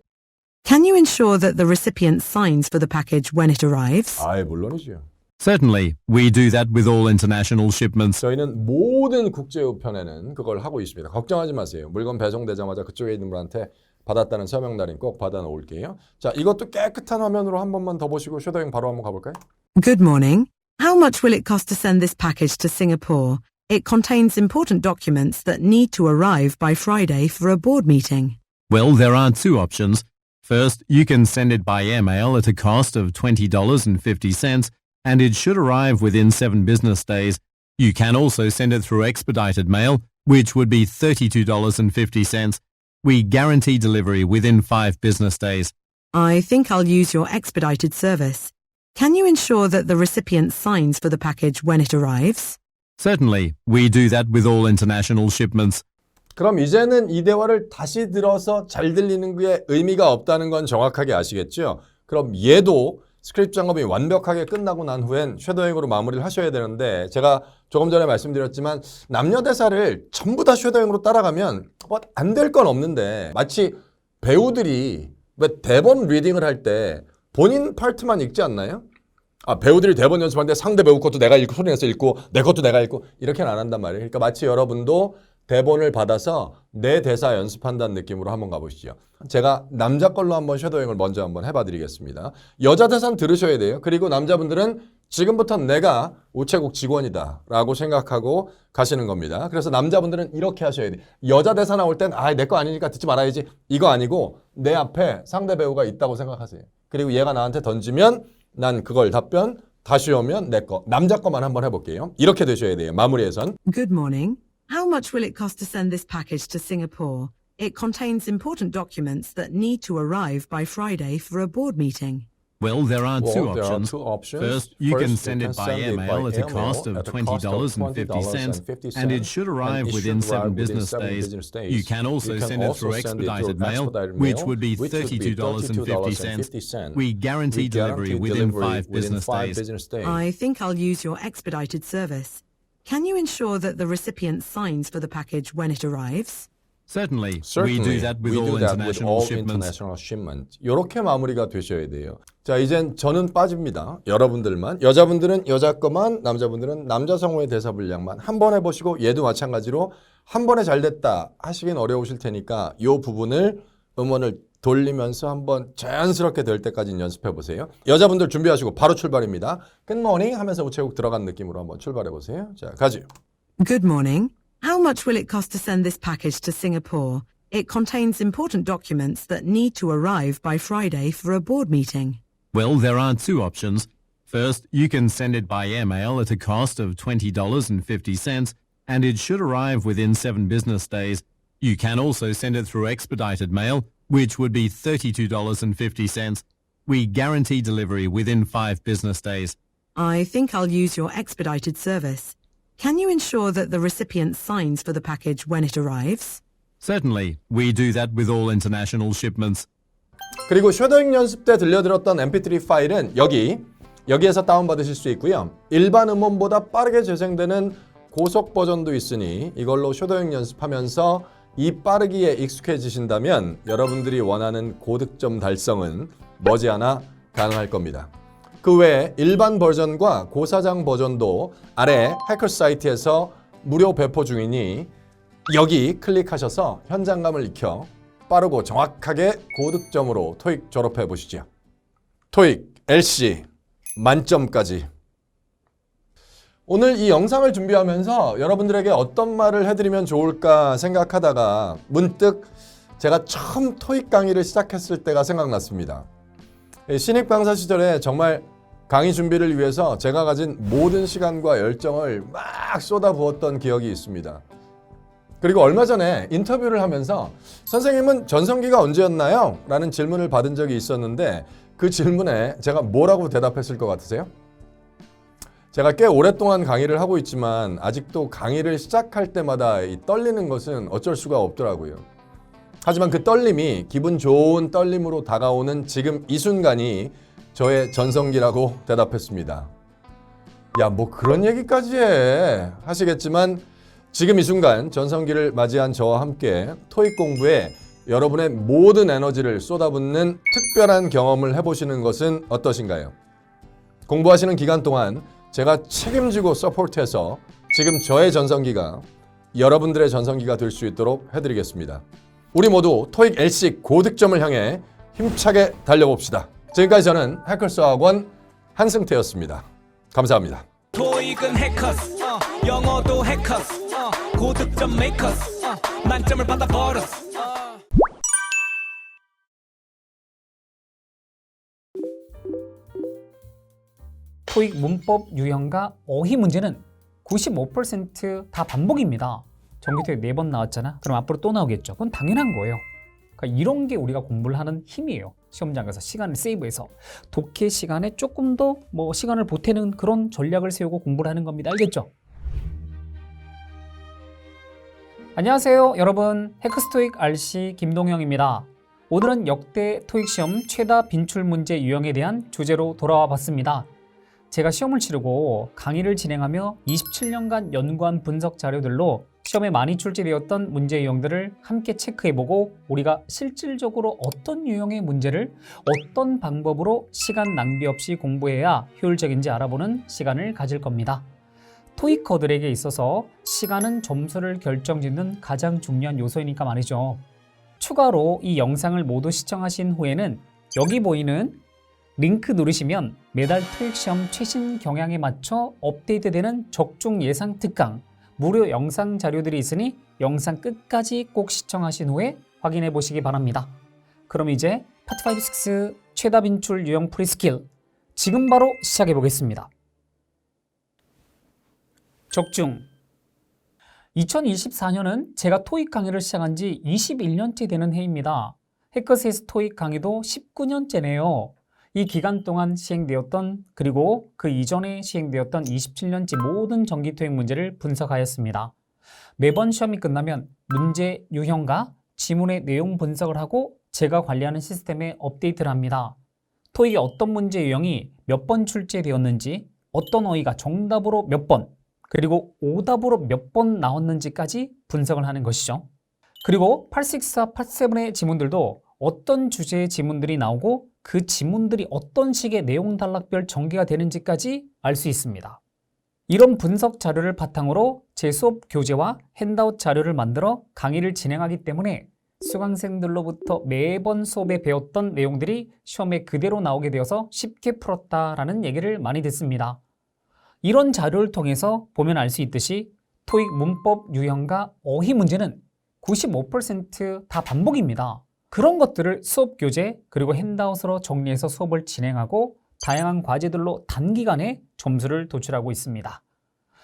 Can you ensure that the recipient signs for the package when it arrives? 물론이죠. Certainly, we do that with all international shipments. 저희는 모든 국제 우편에는 그걸 하고 있습니다. 걱정하지 마세요. 물건 배송되자마자 그쪽에 있는 분한테 받았다는 서명 날인 꼭 받아 놓을게요. 자, 이것도 깨끗한 화면으로 한 번만 더 보시고 쉐도잉 바로 한번 가볼까요? Good morning. How much will it cost to send this package to Singapore? It contains important documents that need to arrive by Friday for a board meeting. Well, there are two options. First, you can send it by airmail at a cost of $20.50, and it should arrive within 7 business days. You can also send it through expedited mail, which would be $32.50. We guarantee delivery within 5 business days. I think I'll use your expedited service. Can you ensure that the recipient signs for the package when it arrives? Certainly, we do that with all international shipments. 그럼 이제는 이 대화를 다시 들어서 잘 들리는 게 의미가 없다는 건 정확하게 아시겠죠? 그럼 얘도 스크립트 작업이 완벽하게 끝나고 난 후엔 쉐도잉으로 마무리를 하셔야 되는데 제가 조금 전에 말씀드렸지만 남녀 대사를 전부 다 쉐도잉으로 따라가면 뭐 안 될 건 없는데 마치 배우들이 왜 대본 리딩을 할 때 본인 파트만 읽지 않나요? 아, 배우들이 대본 연습할 때 상대 배우 것도 내가 읽고 소리 내서 읽고 내 것도 내가 읽고 이렇게는 안 한단 말이에요. 그러니까 마치 여러분도 대본을 받아서 내 대사 연습한다는 느낌으로 한번 가보시죠. 제가 남자 걸로 한번 쉐도잉을 먼저 한번 해봐 드리겠습니다. 여자 대사는 들으셔야 돼요. 그리고 남자분들은 지금부터 내가 우체국 직원이다 라고 생각하고 가시는 겁니다. 그래서 남자분들은 이렇게 하셔야 돼요. 여자 대사 나올 땐 내 거 아니니까 듣지 말아야지. 이거 아니고 내 앞에 상대 배우가 있다고 생각하세요. 그리고 얘가 나한테 던지면 난 그걸 답변, 다시 오면 내 거. 남자 거만 한번 해볼게요. 이렇게 되셔야 돼요. 마무리에선. Good morning. How much will it cost to send this package to Singapore? It contains important documents that need to arrive by Friday for a board meeting. Well, there are two There are options. two options. First, you can First, send it by airmail at a cost of $20.50, and it should arrive within 7 business days. You can also send it through expedited mail, which would be $32.50. We guarantee delivery within 5 business days. I think I'll use your expedited service. Can you ensure that the recipient signs for the package when it arrives? Certainly, we do that with all international shipments. 이렇게 마무리가 되셔야 돼요. 자, 이젠 저는 빠집니다. 여러분들만. 여자분들은 여자 거만, 남자분들은 남자 성우의 대사 분량만 한 번 해보시고 얘도 마찬가지로 한 번에 잘 됐다 하시긴 어려우실 테니까 이 부분을 음원을 돌리면서 한번 자연스럽게 될 때까지 연습해 보세요. 여자분들 준비하시고 바로 출발입니다. 굿모닝 하면서 우체국 들어간 느낌으로 한번 출발해 보세요. 자, 가죠. Good morning. How much will it cost to send this package to Singapore? It contains important documents that need to arrive by Friday for a board meeting. Well, there are two options. First, you can send it by airmail at a cost of $20.50, and it should arrive within 7 business days. You can also send it through expedited mail, which would be $32.50. We guarantee delivery within 5 business days. I think I'll use your expedited service. Can you ensure that the recipient signs for the package when it arrives? Certainly, we do that with all international shipments. 그리고 쉐도잉 연습 때 들려드렸던 mp3 파일은 여기에서 다운받으실 수 있고요. 일반 음원보다 빠르게 재생되는 고속 버전도 있으니 이걸로 쉐도잉 연습하면서 이 빠르기에 익숙해지신다면 여러분들이 원하는 고득점 달성은 머지않아 가능할 겁니다. 그 외에 일반 버전과 고사장 버전도 아래 해커 사이트에서 무료 배포 중이니 여기 클릭하셔서 현장감을 익혀 빠르고 정확하게 고득점으로 토익 졸업해 보시죠. 토익 LC 만점까지. 오늘 이 영상을 준비하면서 여러분들에게 어떤 말을 해드리면 좋을까 생각하다가 문득 제가 처음 토익 강의를 시작했을 때가 생각났습니다. 신입 강사 시절에 정말 강의 준비를 위해서 제가 가진 모든 시간과 열정을 막 쏟아부었던 기억이 있습니다. 그리고 얼마 전에 인터뷰를 하면서 선생님은 전성기가 언제였나요? 라는 질문을 받은 적이 있었는데 그 질문에 제가 뭐라고 대답했을 것 같으세요? 제가 꽤 오랫동안 강의를 하고 있지만 아직도 강의를 시작할 때마다 이 떨리는 것은 어쩔 수가 없더라고요. 하지만 그 떨림이 기분 좋은 떨림으로 다가오는 지금 이 순간이 저의 전성기라고 대답했습니다. 야, 뭐 그런 얘기까지 해 하시겠지만 지금 이 순간 전성기를 맞이한 저와 함께 토익 공부에 여러분의 모든 에너지를 쏟아붓는 특별한 경험을 해보시는 것은 어떠신가요? 공부하시는 기간 동안 제가 책임지고 서포트해서 지금 저의 전성기가 여러분들의 전성기가 될 수 있도록 해드리겠습니다. 우리 모두 토익 LC 고득점을 향해 힘차게 달려봅시다. 지금까지 저는 해커스 학원 한승태였습니다. 감사합니다. 토익은 해커스 영어도 해커스 고득점 메이커스 만점을 받아버렸어. 토익 문법 유형과 어휘 문제는 95%다 반복입니다. 정기토익 4번 나왔잖아. 그럼 앞으로 또 나오겠죠. 그건 당연한 거예요. 그러니까 이런 게 우리가 공부를 하는 힘이에요. 시험장 가서 시간을 세이브해서 독해 시간에 조금 더 시간을 보태는 그런 전략을 세우고 공부를 하는 겁니다. 알겠죠? 안녕하세요 여러분, 해커스토익 RC 김동영입니다. 오늘은 역대 토익 시험 최다 빈출 문제 유형에 대한 주제로 돌아와 봤습니다. 제가 시험을 치르고 강의를 진행하며 27년간 연구한 분석 자료들로 시험에 많이 출제되었던 문제 유형들을 함께 체크해보고 우리가 실질적으로 어떤 유형의 문제를 어떤 방법으로 시간 낭비 없이 공부해야 효율적인지 알아보는 시간을 가질 겁니다. 토익커들에게 있어서 시간은 점수를 결정짓는 가장 중요한 요소이니까 말이죠. 추가로 이 영상을 모두 시청하신 후에는 여기 보이는 링크 누르시면 매달 토익시험 최신 경향에 맞춰 업데이트되는 적중 예상 특강 무료 영상 자료들이 있으니 영상 끝까지 꼭 시청하신 후에 확인해 보시기 바랍니다. 그럼 이제 파트 5, 6 최다 빈출 유형 프리스킬 지금 바로 시작해 보겠습니다. 적중 2024년은 제가 토익 강의를 시작한 지 21년째 되는 해입니다. 해커스에서 토익 강의도 19년째네요. 이 기간 동안 시행되었던 그리고 그 이전에 시행되었던 27년째 모든 정기토익 문제를 분석하였습니다. 매번 시험이 끝나면 문제 유형과 지문의 내용 분석을 하고 제가 관리하는 시스템에 업데이트를 합니다. 토익의 어떤 문제 유형이 몇 번 출제되었는지, 어떤 어휘가 정답으로 몇 번, 그리고 오답으로 몇 번 나왔는지까지 분석을 하는 것이죠. 그리고 864, 87의 지문들도 어떤 주제의 지문들이 나오고 그 지문들이 어떤 식의 내용 단락별 전개가 되는지까지 알 수 있습니다. 이런 분석 자료를 바탕으로 제 수업 교재와 핸드아웃 자료를 만들어 강의를 진행하기 때문에 수강생들로부터 매번 수업에 배웠던 내용들이 시험에 그대로 나오게 되어서 쉽게 풀었다라는 얘기를 많이 듣습니다. 이런 자료를 통해서 보면 알 수 있듯이 토익 문법 유형과 어휘 문제는 95%다 반복입니다. 그런 것들을 수업 교재 그리고 핸드아웃으로 정리해서 수업을 진행하고 다양한 과제들로 단기간에 점수를 도출하고 있습니다.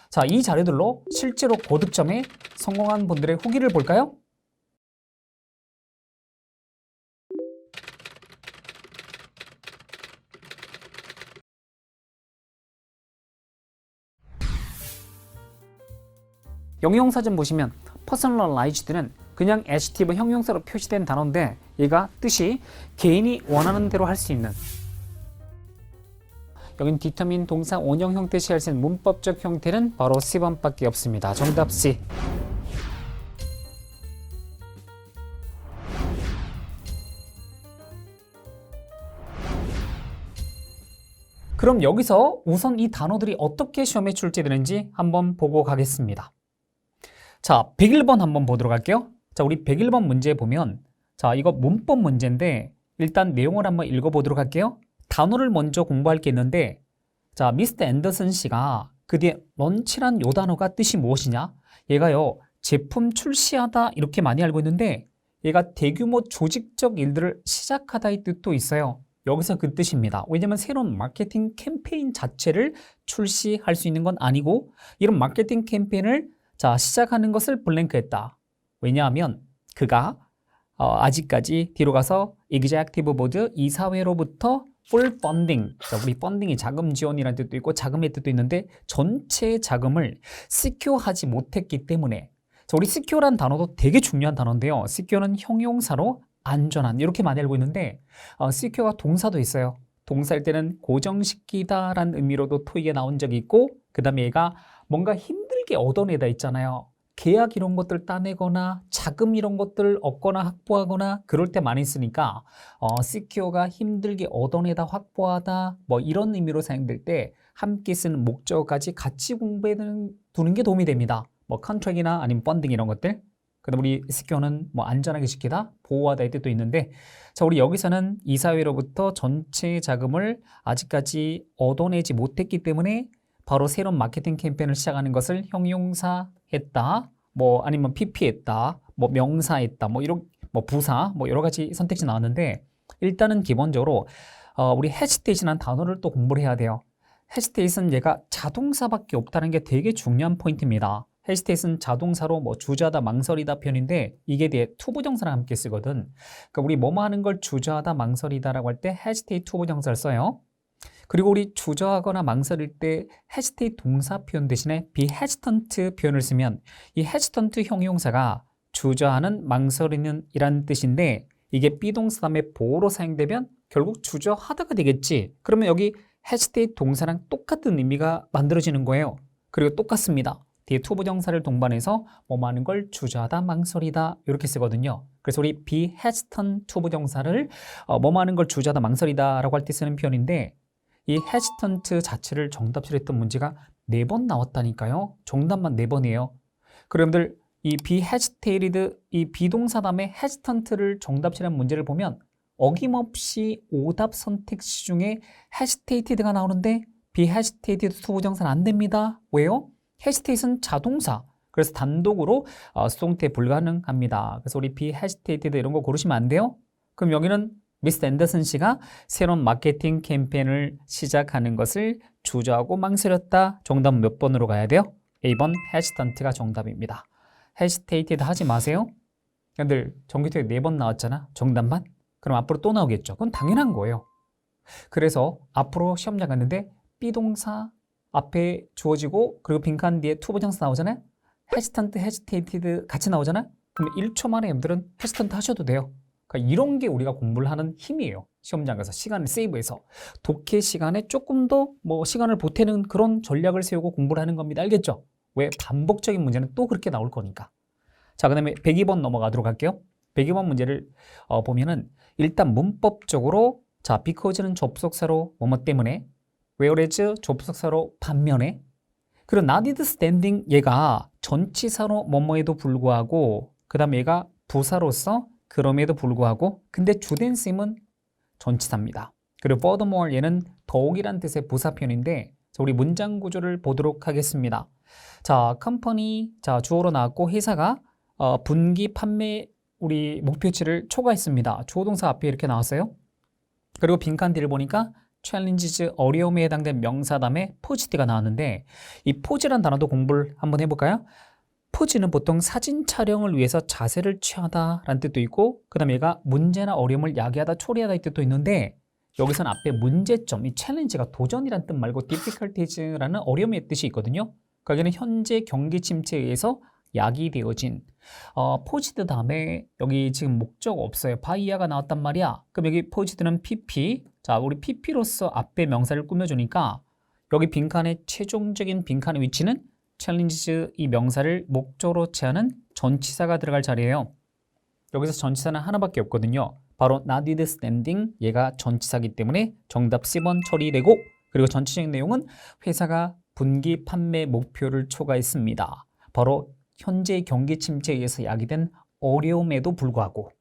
자, 이 자료들로 실제로 고득점에 성공한 분들의 후기를 볼까요? 영영사전 보시면 personalized는 그냥 adjective 형용사로 표시된 단어인데 얘가 뜻이 개인이 원하는 대로 할 수 있는, 여긴 determine 동사 원형 형태 시할 수 있는 문법적 형태는 바로 C번밖에 없습니다. 정답 C. 그럼 여기서 우선 이 단어들이 어떻게 시험에 출제되는지 한번 보고 가겠습니다. 자, 101번 한번 보도록 할게요. 자, 우리 101번 문제 보면, 자, 이거 문법 문제인데 일단 내용을 한번 읽어보도록 할게요. 단어를 먼저 공부할 게 있는데, 자, 미스터 앤더슨 씨가 그 뒤에 런치란 요 단어가 뜻이 무엇이냐? 얘가요, 제품 출시하다 이렇게 많이 알고 있는데 얘가 대규모 조직적 일들을 시작하다의 뜻도 있어요. 여기서 그 뜻입니다. 왜냐면 새로운 마케팅 캠페인 자체를 출시할 수 있는 건 아니고 이런 마케팅 캠페인을 시작하는 것을 블랭크했다. 왜냐하면 그가 아직까지 뒤로 가서 Executive Board 이사회로부터 full funding, 우리 펀딩이 자금 지원이라는 뜻도 있고 자금의 뜻도 있는데 전체 자금을 secure하지 못했기 때문에, 우리 secure란 단어도 되게 중요한 단어인데요. secure는 형용사로 안전한 이렇게 많이 알고 있는데 secure가 동사도 있어요. 동사일 때는 고정시키다라는 의미로도 토익에 나온 적이 있고, 그 다음에 얘가 뭔가 힘들게 얻어내다 있잖아요. 계약 이런 것들 따내거나 자금 이런 것들 얻거나 확보하거나 그럴 때 많이 쓰니까 secure가 힘들게 얻어내다 확보하다 이런 의미로 사용될 때 함께 쓰는 목적어까지 같이 공부해 두는 게 도움이 됩니다. 컨트랙이나 아니면 펀딩 이런 것들. 그다음 우리 secure는 안전하게 지키다, 보호하다의 뜻도 있는데, 자, 우리 여기서는 이사회로부터 전체 자금을 아직까지 얻어내지 못했기 때문에 바로 새로운 마케팅 캠페인을 시작하는 것을 형용사했다, 뭐 아니면 PP했다, 뭐 명사했다, 뭐 이런 뭐 부사, 뭐 여러 가지 선택지 나왔는데 일단은 기본적으로 우리 hesitate라는 단어를 또 공부를 해야 돼요. hesitate는 얘가 자동사밖에 없다는 게 되게 중요한 포인트입니다. hesitate는 자동사로 뭐 주저하다, 망설이다 표현인데 이게 뒤에 투부정사랑 함께 쓰거든. 그러니까 우리 뭐뭐 하는 걸 주저하다, 망설이다라고 할 때 hesitate 투부정사를 써요. 그리고 우리 주저하거나 망설일 때 hesitate 동사 표현 대신에 be hesitant 표현을 쓰면 이 hesitant 형용사가 주저하는, 망설이는 이란 뜻인데 이게 비동사 다음에 보어로 사용되면 결국 주저하다가 되겠지. 그러면 여기 hesitate 동사랑 똑같은 의미가 만들어지는 거예요. 그리고 똑같습니다. 뒤에 투부정사를 동반해서 뭐뭐 하는 걸 주저하다, 망설이다 이렇게 쓰거든요. 그래서 우리 be hesitant 투부정사를 뭐뭐 하는 걸 주저하다, 망설이다 라고 할 때 쓰는 표현인데 이 hesitant 자체를 정답실했던 문제가 4번 나왔다니까요. 정답만 4번이에요. 그럼 이 be hesitated, 이 비동사 다음에 hesitant를 정답실한 문제를 보면 어김없이 오답 선택지 중에 hesitated가 나오는데 be hesitated 투부정사는 안 됩니다. 왜요? hesitate는 자동사. 그래서 단독으로 수동태 불가능합니다. 그래서 우리 be hesitated 이런 거 고르시면 안 돼요. 그럼 여기는 미스 앤더슨 씨가 새로운 마케팅 캠페인을 시작하는 것을 주저하고 망설였다. 정답 몇 번으로 가야 돼요? A번 hesitant가 정답입니다. hesitated 하지 마세요. 근데 정규토익 4번 나왔잖아. 정답만? 그럼 앞으로 또 나오겠죠. 그건 당연한 거예요. 그래서 앞으로 시험장 갔는데 비동사 앞에 주어지고 그리고 빈칸 뒤에 투부정사 나오잖아요. hesitant, hesitated 같이 나오잖아요. 그럼 1초 만에 여러분들은 hesitant 하셔도 돼요. 그러니까 이런 게 우리가 공부를 하는 힘이에요. 시험장 가서 시간을 세이브해서 독해 시간에 조금 더 뭐 시간을 보태는 그런 전략을 세우고 공부를 하는 겁니다. 알겠죠? 왜? 반복적인 문제는 또 그렇게 나올 거니까. 자, 그 다음에 102번 넘어가도록 할게요. 102번 문제를 보면은 일단 문법적으로 자, because는 접속사로 뭐뭐 때문에, whereas 접속사로 반면에, 그리고 notwithstanding 얘가 전치사로 뭐뭐에도 불구하고 그 다음에 얘가 부사로서 그럼에도 불구하고, 근데 주된 쓰임은 전치사입니다. 그리고 furthermore 얘는 더욱이란 뜻의 부사 표현인데 자, 우리 문장 구조를 보도록 하겠습니다. 자, 컴퍼니 자 주어로 나왔고 회사가 분기 판매 우리 목표치를 초과했습니다. 주어 동사 앞에 이렇게 나왔어요. 그리고 빈칸 뒤를 보니까 challenges 어려움에 해당된 명사 다음에 포지티가 나왔는데 이 포즈란 단어도 공부를 한번 해볼까요? 포즈는 보통 사진 촬영을 위해서 자세를 취하다 라는 뜻도 있고 그 다음에 얘가 문제나 어려움을 야기하다, 초래하다 이 뜻도 있는데 여기서는 앞에 문제점, 이 challenge가 도전이란 뜻 말고 difficulties라는 어려움의 뜻이 있거든요. 그러니까 여기는 현재 경기 침체에 의해서 야기되어진 포지드 다음에 여기 지금 목적 없어요. 바이야가 나왔단 말이야. 그럼 여기 포지드는 PP. 자, 우리 PP로서 앞에 명사를 꾸며주니까 여기 빈칸의 최종적인 빈칸의 위치는 challenges 이 명사를 목적으로 취하는 전치사가 들어갈 자리예요. 여기서 전치사는 하나밖에 없거든요. 바로 notwithstanding 얘가 전치사이기 때문에 정답 C번 처리되고 그리고 전체적인 내용은 회사가 분기 판매 목표를 초과했습니다. 바로 현재 경기 침체에 의해서 야기된 어려움에도 불구하고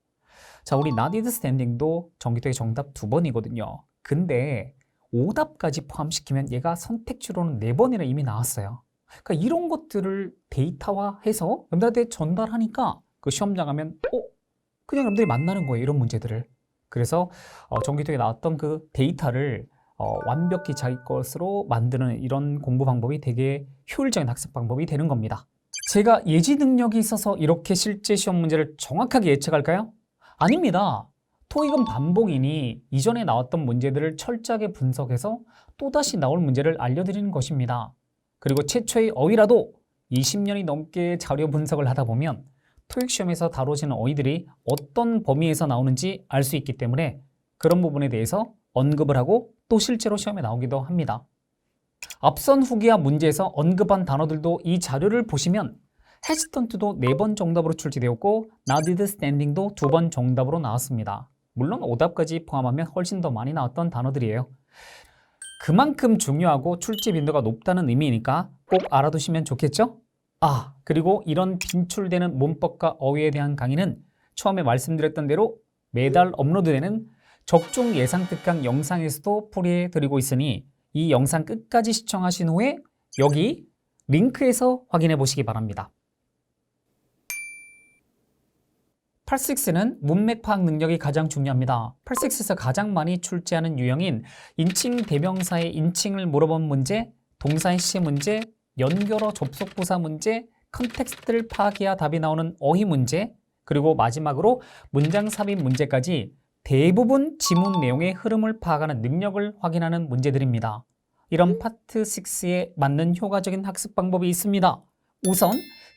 자, 우리 notwithstanding도 정기토익 정답 2번이거든요. 근데 오답까지 포함시키면 얘가 선택지로는 4번이나 이미 나왔어요. 그러니까 이런 것들을 데이터화해서 여러분들한테 전달하니까 그 시험장 가면 그냥 여러분들이 만나는 거예요. 이런 문제들을. 그래서 정기토익에 나왔던 그 데이터를 완벽히 자기 것으로 만드는 이런 공부 방법이 되게 효율적인 학습 방법이 되는 겁니다. 제가 예지 능력이 있어서 이렇게 실제 시험 문제를 정확하게 예측할까요? 아닙니다. 토익은 반복이니 이전에 나왔던 문제들을 철저하게 분석해서 또다시 나올 문제를 알려드리는 것입니다. 그리고 최초의 어휘라도 20년이 넘게 자료 분석을 하다 보면 토익 시험에서 다뤄지는 어휘들이 어떤 범위에서 나오는지 알 수 있기 때문에 그런 부분에 대해서 언급을 하고 또 실제로 시험에 나오기도 합니다. 앞선 후기와 문제에서 언급한 단어들도 이 자료를 보시면 hesitant도 4번 정답으로 출제되었고 notwithstanding도 2번 정답으로 나왔습니다. 물론 오답까지 포함하면 훨씬 더 많이 나왔던 단어들이에요. 그만큼 중요하고 출제 빈도가 높다는 의미니까 꼭 알아두시면 좋겠죠? 그리고 이런 빈출되는 문법과 어휘에 대한 강의는 처음에 말씀드렸던 대로 매달 업로드되는 적중 예상 특강 영상에서도 풀이해드리고 있으니 이 영상 끝까지 시청하신 후에 여기 링크에서 확인해 보시기 바랍니다. 8-6는 문맥 파악 능력이 가장 중요합니다. 8-6에서 가장 많이 출제하는 유형인 인칭 대명사의 인칭을 물어본 문제, 동사의 시 문제, 연결어 접속 부사 문제, 컨텍스트를 파악해야 답이 나오는 어휘 문제, 그리고 마지막으로 문장 삽입 문제까지 대부분 지문 내용의 흐름을 파악하는 능력을 확인하는 문제들입니다. 이런 파트 6에 맞는 효과적인 학습 방법이 있습니다. 우선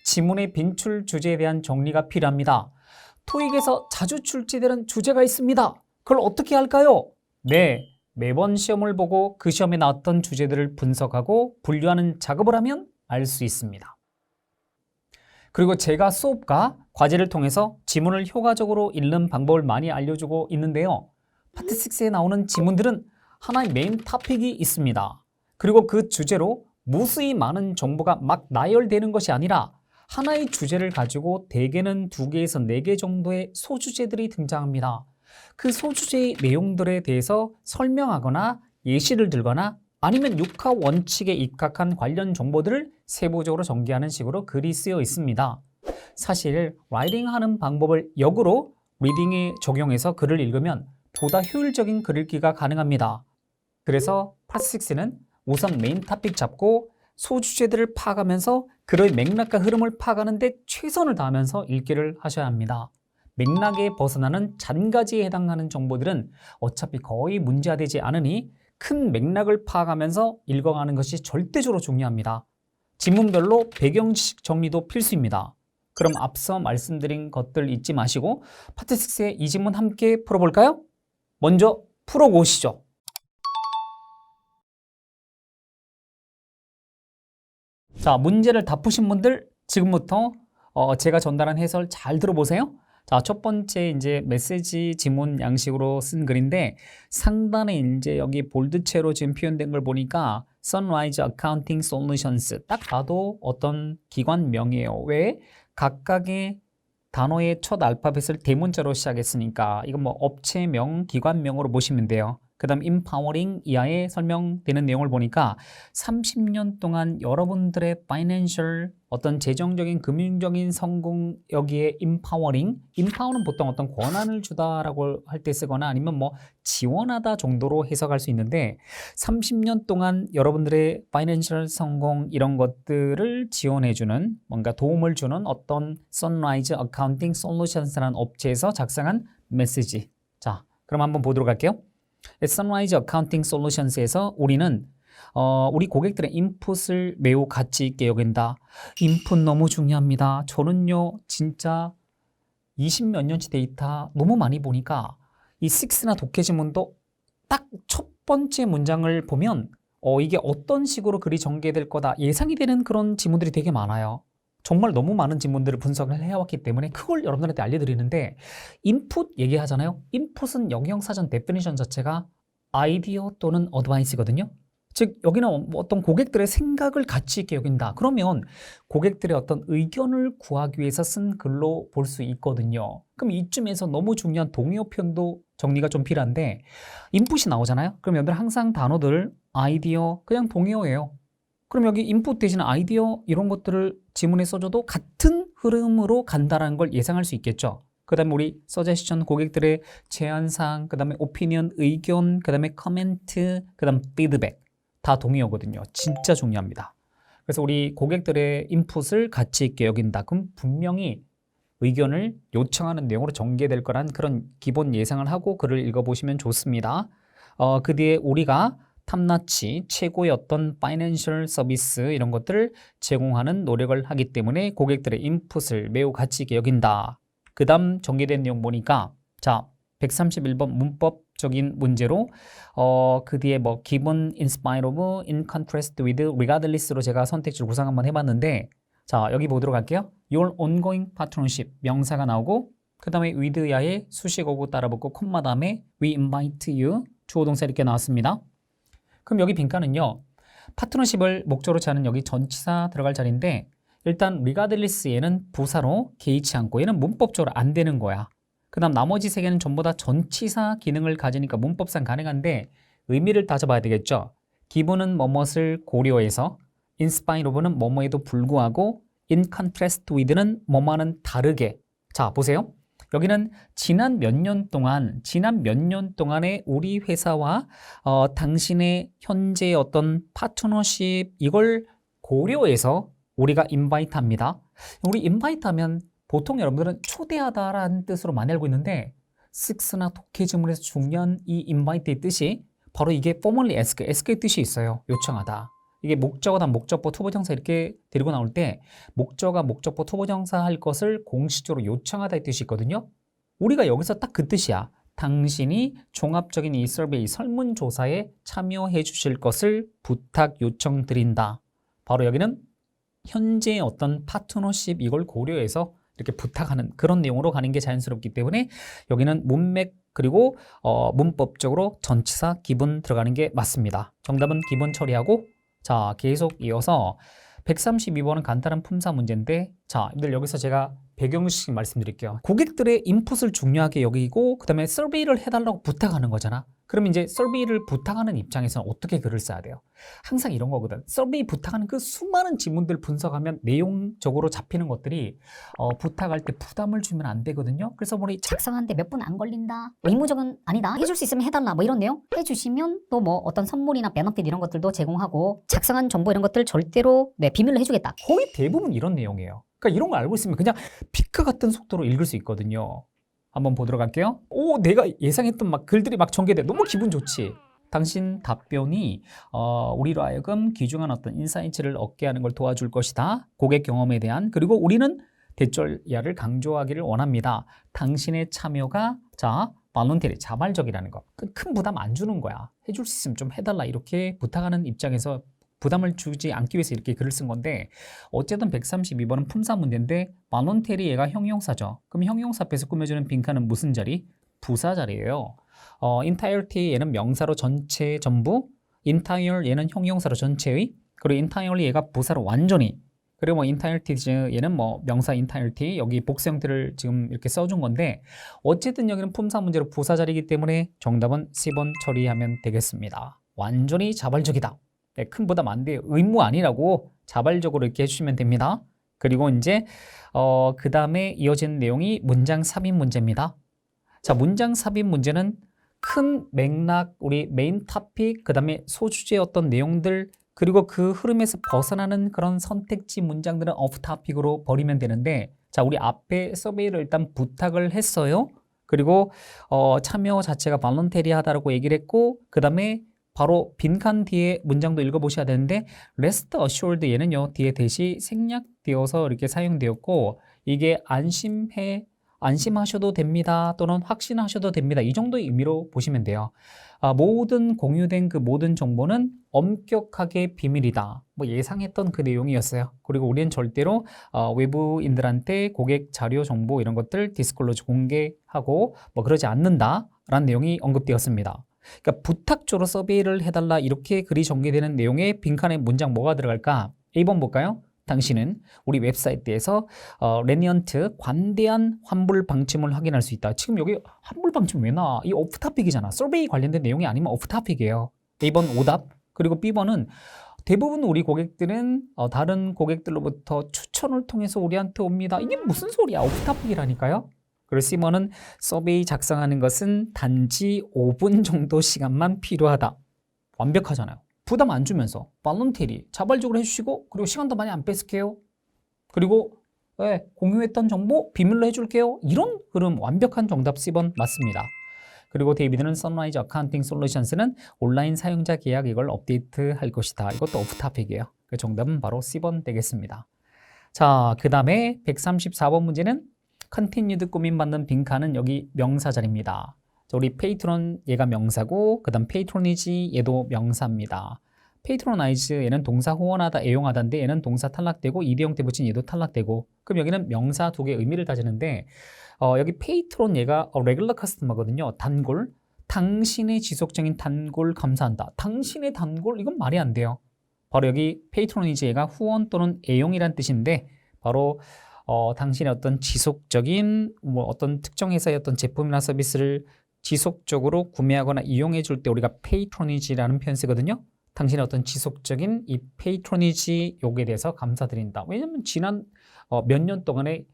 지문의 빈출 주제에 대한 정리가 필요합니다. 토익에서 자주 출제되는 주제가 있습니다. 그걸 어떻게 할까요? 네, 매번 시험을 보고 그 시험에 나왔던 주제들을 분석하고 분류하는 작업을 하면 알 수 있습니다. 그리고 제가 수업과 과제를 통해서 지문을 효과적으로 읽는 방법을 많이 알려주고 있는데요. 파트 6에 나오는 지문들은 하나의 메인 토픽이 있습니다. 그리고 그 주제로 무수히 많은 정보가 막 나열되는 것이 아니라 하나의 주제를 가지고 대개는 2개에서 4개 정도의 소주제들이 등장합니다. 그 소주제의 내용들에 대해서 설명하거나 예시를 들거나 아니면 6화 원칙에 입각한 관련 정보들을 세부적으로 전개하는 식으로 글이 쓰여 있습니다. 사실 라이팅하는 방법을 역으로 리딩에 적용해서 글을 읽으면 보다 효율적인 글 읽기가 가능합니다. 그래서 파트 6는 우선 메인 토픽 잡고 소주제들을 파악하면서 글의 맥락과 흐름을 파악하는 데 최선을 다하면서 읽기를 하셔야 합니다. 맥락에 벗어나는 잔가지에 해당하는 정보들은 어차피 거의 문제화되지 않으니 큰 맥락을 파악하면서 읽어가는 것이 절대적으로 중요합니다. 지문별로 배경 지식 정리도 필수입니다. 그럼 앞서 말씀드린 것들 잊지 마시고 파트 6의 이 지문 함께 풀어볼까요? 먼저 풀어보시죠. 자, 문제를 다 푸신 분들 지금부터 제가 전달한 해설 잘 들어보세요. 자, 첫 번째 이제 메시지 지문 양식으로 쓴 글인데 상단에 이제 여기 볼드체로 지금 표현된 걸 보니까 Sunrise Accounting Solutions 딱 봐도 어떤 기관명이에요. 왜? 각각의 단어의 첫 알파벳을 대문자로 시작했으니까 이건 뭐 업체명, 기관명으로 보시면 돼요. 그 다음 empowering 이하에 설명되는 내용을 보니까 30년 동안 여러분들의 financial 어떤 재정적인 금융적인 성공 여기에 empower는 보통 어떤 권한을 주다라고 할 때 쓰거나 아니면 뭐 지원하다 정도로 해석할 수 있는데 30년 동안 여러분들의 financial 성공 이런 것들을 지원해주는 뭔가 도움을 주는 어떤 Sunrise Accounting Solutions라는 업체에서 작성한 메시지. 자, 그럼 한번 보도록 할게요. Sunrise Accounting Solutions에서 우리는 우리 고객들의 인풋을 매우 가치 있게 여긴다. 인풋 너무 중요합니다. 저는요 진짜 20몇 년치 데이터 너무 많이 보니까 이 6나 독해 지문도 딱 첫 번째 문장을 보면 이게 어떤 식으로 글이 전개될 거다 예상이 되는 그런 지문들이 되게 많아요. 정말 너무 많은 지문들을 분석을 해왔기 때문에 그걸 여러분들한테 알려드리는데 인풋 얘기하잖아요. 인풋은 영역사전 데피니션 자체가 아이디어 또는 어드바이스거든요. 즉 여기는 어떤 고객들의 생각을 가치 있게 여긴다. 그러면 고객들의 어떤 의견을 구하기 위해서 쓴 글로 볼 수 있거든요. 그럼 이쯤에서 너무 중요한 동의어 표현도 정리가 좀 필요한데 인풋이 나오잖아요. 그럼 여러분들 항상 단어들 아이디어 그냥 동의어예요. 그럼 여기 인풋 대신 아이디어 이런 것들을 지문에 써줘도 같은 흐름으로 간다는 걸 예상할 수 있겠죠. 그 다음에 우리 서제스션 고객들의 제안사항, 그 다음에 오피니언, 의견, 그 다음에 커멘트, 그 다음 피드백 다 동의어거든요. 진짜 중요합니다. 그래서 우리 고객들의 인풋을 가치 있게 여긴다. 그럼 분명히 의견을 요청하는 내용으로 전개될 거란 그런 기본 예상을 하고 글을 읽어보시면 좋습니다. 그 뒤에 우리가 탑나치 최고의 어떤 파이낸셜 서비스 이런 것들을 제공하는 노력을 하기 때문에 고객들의 인풋을 매우 가치 있게 여긴다. 그 다음 전개된 내용 보니까 자 131번 문법적인 문제로 그 뒤에 뭐 given in spite of, in contrast with, regardless로 제가 선택지를 구상 한번 해봤는데 자 여기 보도록 할게요. Your ongoing partnership 명사가 나오고 그 다음에 with야의 수식어구 따라붙고 콤마 다음에 we invite you 주어 동사 이렇게 나왔습니다. 그럼 여기 빈칸은요. 파트너십을 목적으로 취하는 여기 전치사 들어갈 자리인데 일단 regardless 얘는 부사로 개의치 않고 얘는 문법적으로 안 되는 거야. 그 다음 나머지 세 개는 전부 다 전치사 기능을 가지니까 문법상 가능한데 의미를 따져봐야 되겠죠. 기본은 뭐뭇을 고려해서 in spite of는 뭐뭐에도 불구하고, in contrast with는 뭐뭐와는 다르게. 자, 보세요. 여기는 지난 몇 년 동안의 우리 회사와 당신의 현재 어떤 파트너십 이걸 고려해서 우리가 인바이트 합니다. 우리 인바이트 하면 보통 여러분들은 초대하다라는 뜻으로 많이 알고 있는데 식스나 독해 지문에서 중요한 이 인바이트의 뜻이 바로 이게 formally ask, ask의 뜻이 있어요. 요청하다. 이게 목적어다 목적보 투부정사 이렇게 데리고 나올 때 목적어 목적보 투부정사 할 것을 공식적으로 요청하다의 뜻이 있거든요. 우리가 여기서 딱 그 뜻이야. 당신이 종합적인 이 서베이 설문조사에 참여해 주실 것을 부탁 요청드린다. 바로 여기는 현재 어떤 파트너십 이걸 고려해서 이렇게 부탁하는 그런 내용으로 가는 게 자연스럽기 때문에 여기는 문맥 그리고 문법적으로 전치사 기본 들어가는 게 맞습니다. 정답은 기본 처리하고 자, 계속 이어서 132번은 간단한 품사 문제인데 자, 여기서 제가 배경식 말씀드릴게요. 고객들의 인풋을 중요하게 여기고 그 다음에 서베이를 해달라고 부탁하는 거잖아. 그럼 이제 서베이를 부탁하는 입장에서는 어떻게 글을 써야 돼요? 항상 이런 거거든. 서베이 부탁하는 그 수많은 지문들 분석하면 내용적으로 잡히는 것들이 부탁할 때 부담을 주면 안 되거든요. 그래서 우리 작성하는데 몇 분 안 걸린다. 의무적은 아니다. 해줄 수 있으면 해달라. 뭐 이런 내용 해주시면 또 뭐 어떤 선물이나 베너핏 이런 것들도 제공하고 작성한 정보 이런 것들 절대로 비밀로 해주겠다. 거의 대부분 이런 내용이에요. 그러니까 이런 거 알고 있으면 그냥 피크 같은 속도로 읽을 수 있거든요. 한번 보도록 할게요. 오, 내가 예상했던 막 글들이 막 전개돼. 너무 기분 좋지. 당신 답변이 우리로 하여금 귀중한 어떤 인사이트를 얻게 하는 걸 도와줄 것이다. 고객 경험에 대한 그리고 우리는 대절야를 강조하기를 원합니다. 당신의 참여가 자 발론테리 자발적이라는 거. 큰 부담 안 주는 거야. 해줄 수 있으면 좀 해달라 이렇게 부탁하는 입장에서 부담을 주지 않기 위해서 이렇게 글을 쓴 건데 어쨌든 132번은 품사 문제인데 발론테리 얘가 형용사죠. 그럼 형용사 앞에서 꾸며주는 빈칸은 무슨 자리? 부사 자리예요. entirety 얘는 명사로 전체 전부, entire 얘는 형용사로 전체의, 그리고 entirely 얘가 부사로 완전히, 그리고 뭐 entire 얘는 뭐 명사 entirety 여기 복수 형태를 지금 이렇게 써준 건데 어쨌든 여기는 품사 문제로 부사 자리이기 때문에 정답은 10번 처리하면 되겠습니다. 완전히 자발적이다. 네, 큰 부담 안 돼요. 의무 아니라고 자발적으로 이렇게 해주시면 됩니다. 그리고 이제 그 다음에 이어지는 내용이 문장 삽입 문제입니다. 자, 문장 삽입 문제는 큰 맥락, 우리 메인 토픽, 그 다음에 소주제의 어떤 내용들, 그리고 그 흐름에서 벗어나는 그런 선택지 문장들은 오프 토픽으로 버리면 되는데 자, 우리 앞에 서베이를 일단 부탁을 했어요. 그리고 참여 자체가 발론테리하다라고 얘기를 했고 그 다음에 바로 빈칸 뒤에 문장도 읽어보셔야 되는데 rest assured 얘는요 뒤에 대시 생략되어서 이렇게 사용되었고 이게 안심하셔도 됩니다 또는 확신하셔도 됩니다 이 정도의 의미로 보시면 돼요. 모든 공유된 그 모든 정보는 엄격하게 비밀이다. 뭐 예상했던 그 내용이었어요. 그리고 우리는 절대로 외부인들한테 고객 자료 정보 이런 것들 디스클로즈 공개하고 뭐 그러지 않는다라는 내용이 언급되었습니다. 그러니까 부탁조로 서베이를 해달라 이렇게 글이 전개되는 내용의 빈칸에 문장 뭐가 들어갈까? 1번 볼까요? 당신은 우리 웹사이트에서 레니언트 관대한 환불 방침을 확인할 수 있다. 지금 여기 환불 방침 왜 나와? 이 오프 토픽이잖아. 서베이 관련된 내용이 아니면 오프 토픽이에요. A번 오답 그리고 B번은 대부분 우리 고객들은 다른 고객들로부터 추천을 통해서 우리한테 옵니다. 이게 무슨 소리야? 오프 토픽이라니까요. 그리고 C번은 서베이 작성하는 것은 단지 5분 정도 시간만 필요하다. 완벽하잖아요. 부담 안 주면서 발론테리 자발적으로 해주시고 그리고 시간도 많이 안 뺏을게요. 그리고 공유했던 정보 비밀로 해줄게요. 이런 흐름 완벽한 정답 C번 맞습니다. 그리고 데이비드는 선라이즈 어카운팅 솔루션스는 온라인 사용자 계약 이걸 업데이트할 것이다. 이것도 오프 토픽이에요. 그 정답은 바로 C번 되겠습니다. 자, 그 다음에 134번 문제는 컨티뉴드 고민받는 빈칸은 여기 명사 자리입니다. 우리 페이트론 얘가 명사고 그 다음 페이트로니지 얘도 명사입니다. 페이트로나이즈 얘는 동사 후원하다 애용하다인데 얘는 동사 탈락되고 이대 형태 붙인 얘도 탈락되고 그럼 여기는 명사 두 개의 의미를 따지는데 여기 페이트론 얘가 레귤러 커스터머거든요. 단골 당신의 지속적인 단골 감사한다. 당신의 단골 이건 말이 안 돼요. 바로 여기 페이트로니지 얘가 후원 또는 애용이란 뜻인데 바로 당신의 어떤 지속적인 뭐 어떤 특정 회사의 어떤 제품이나 서비스를 지속적으로 구매하거나 이용해 줄 때 우리가 페이트로니지라는 표현 쓰거든요. 당신의 어떤 지속적인 이 페이트로니지 요구에 대해서 감사드린다. 왜냐하면 지난 몇 년 동안에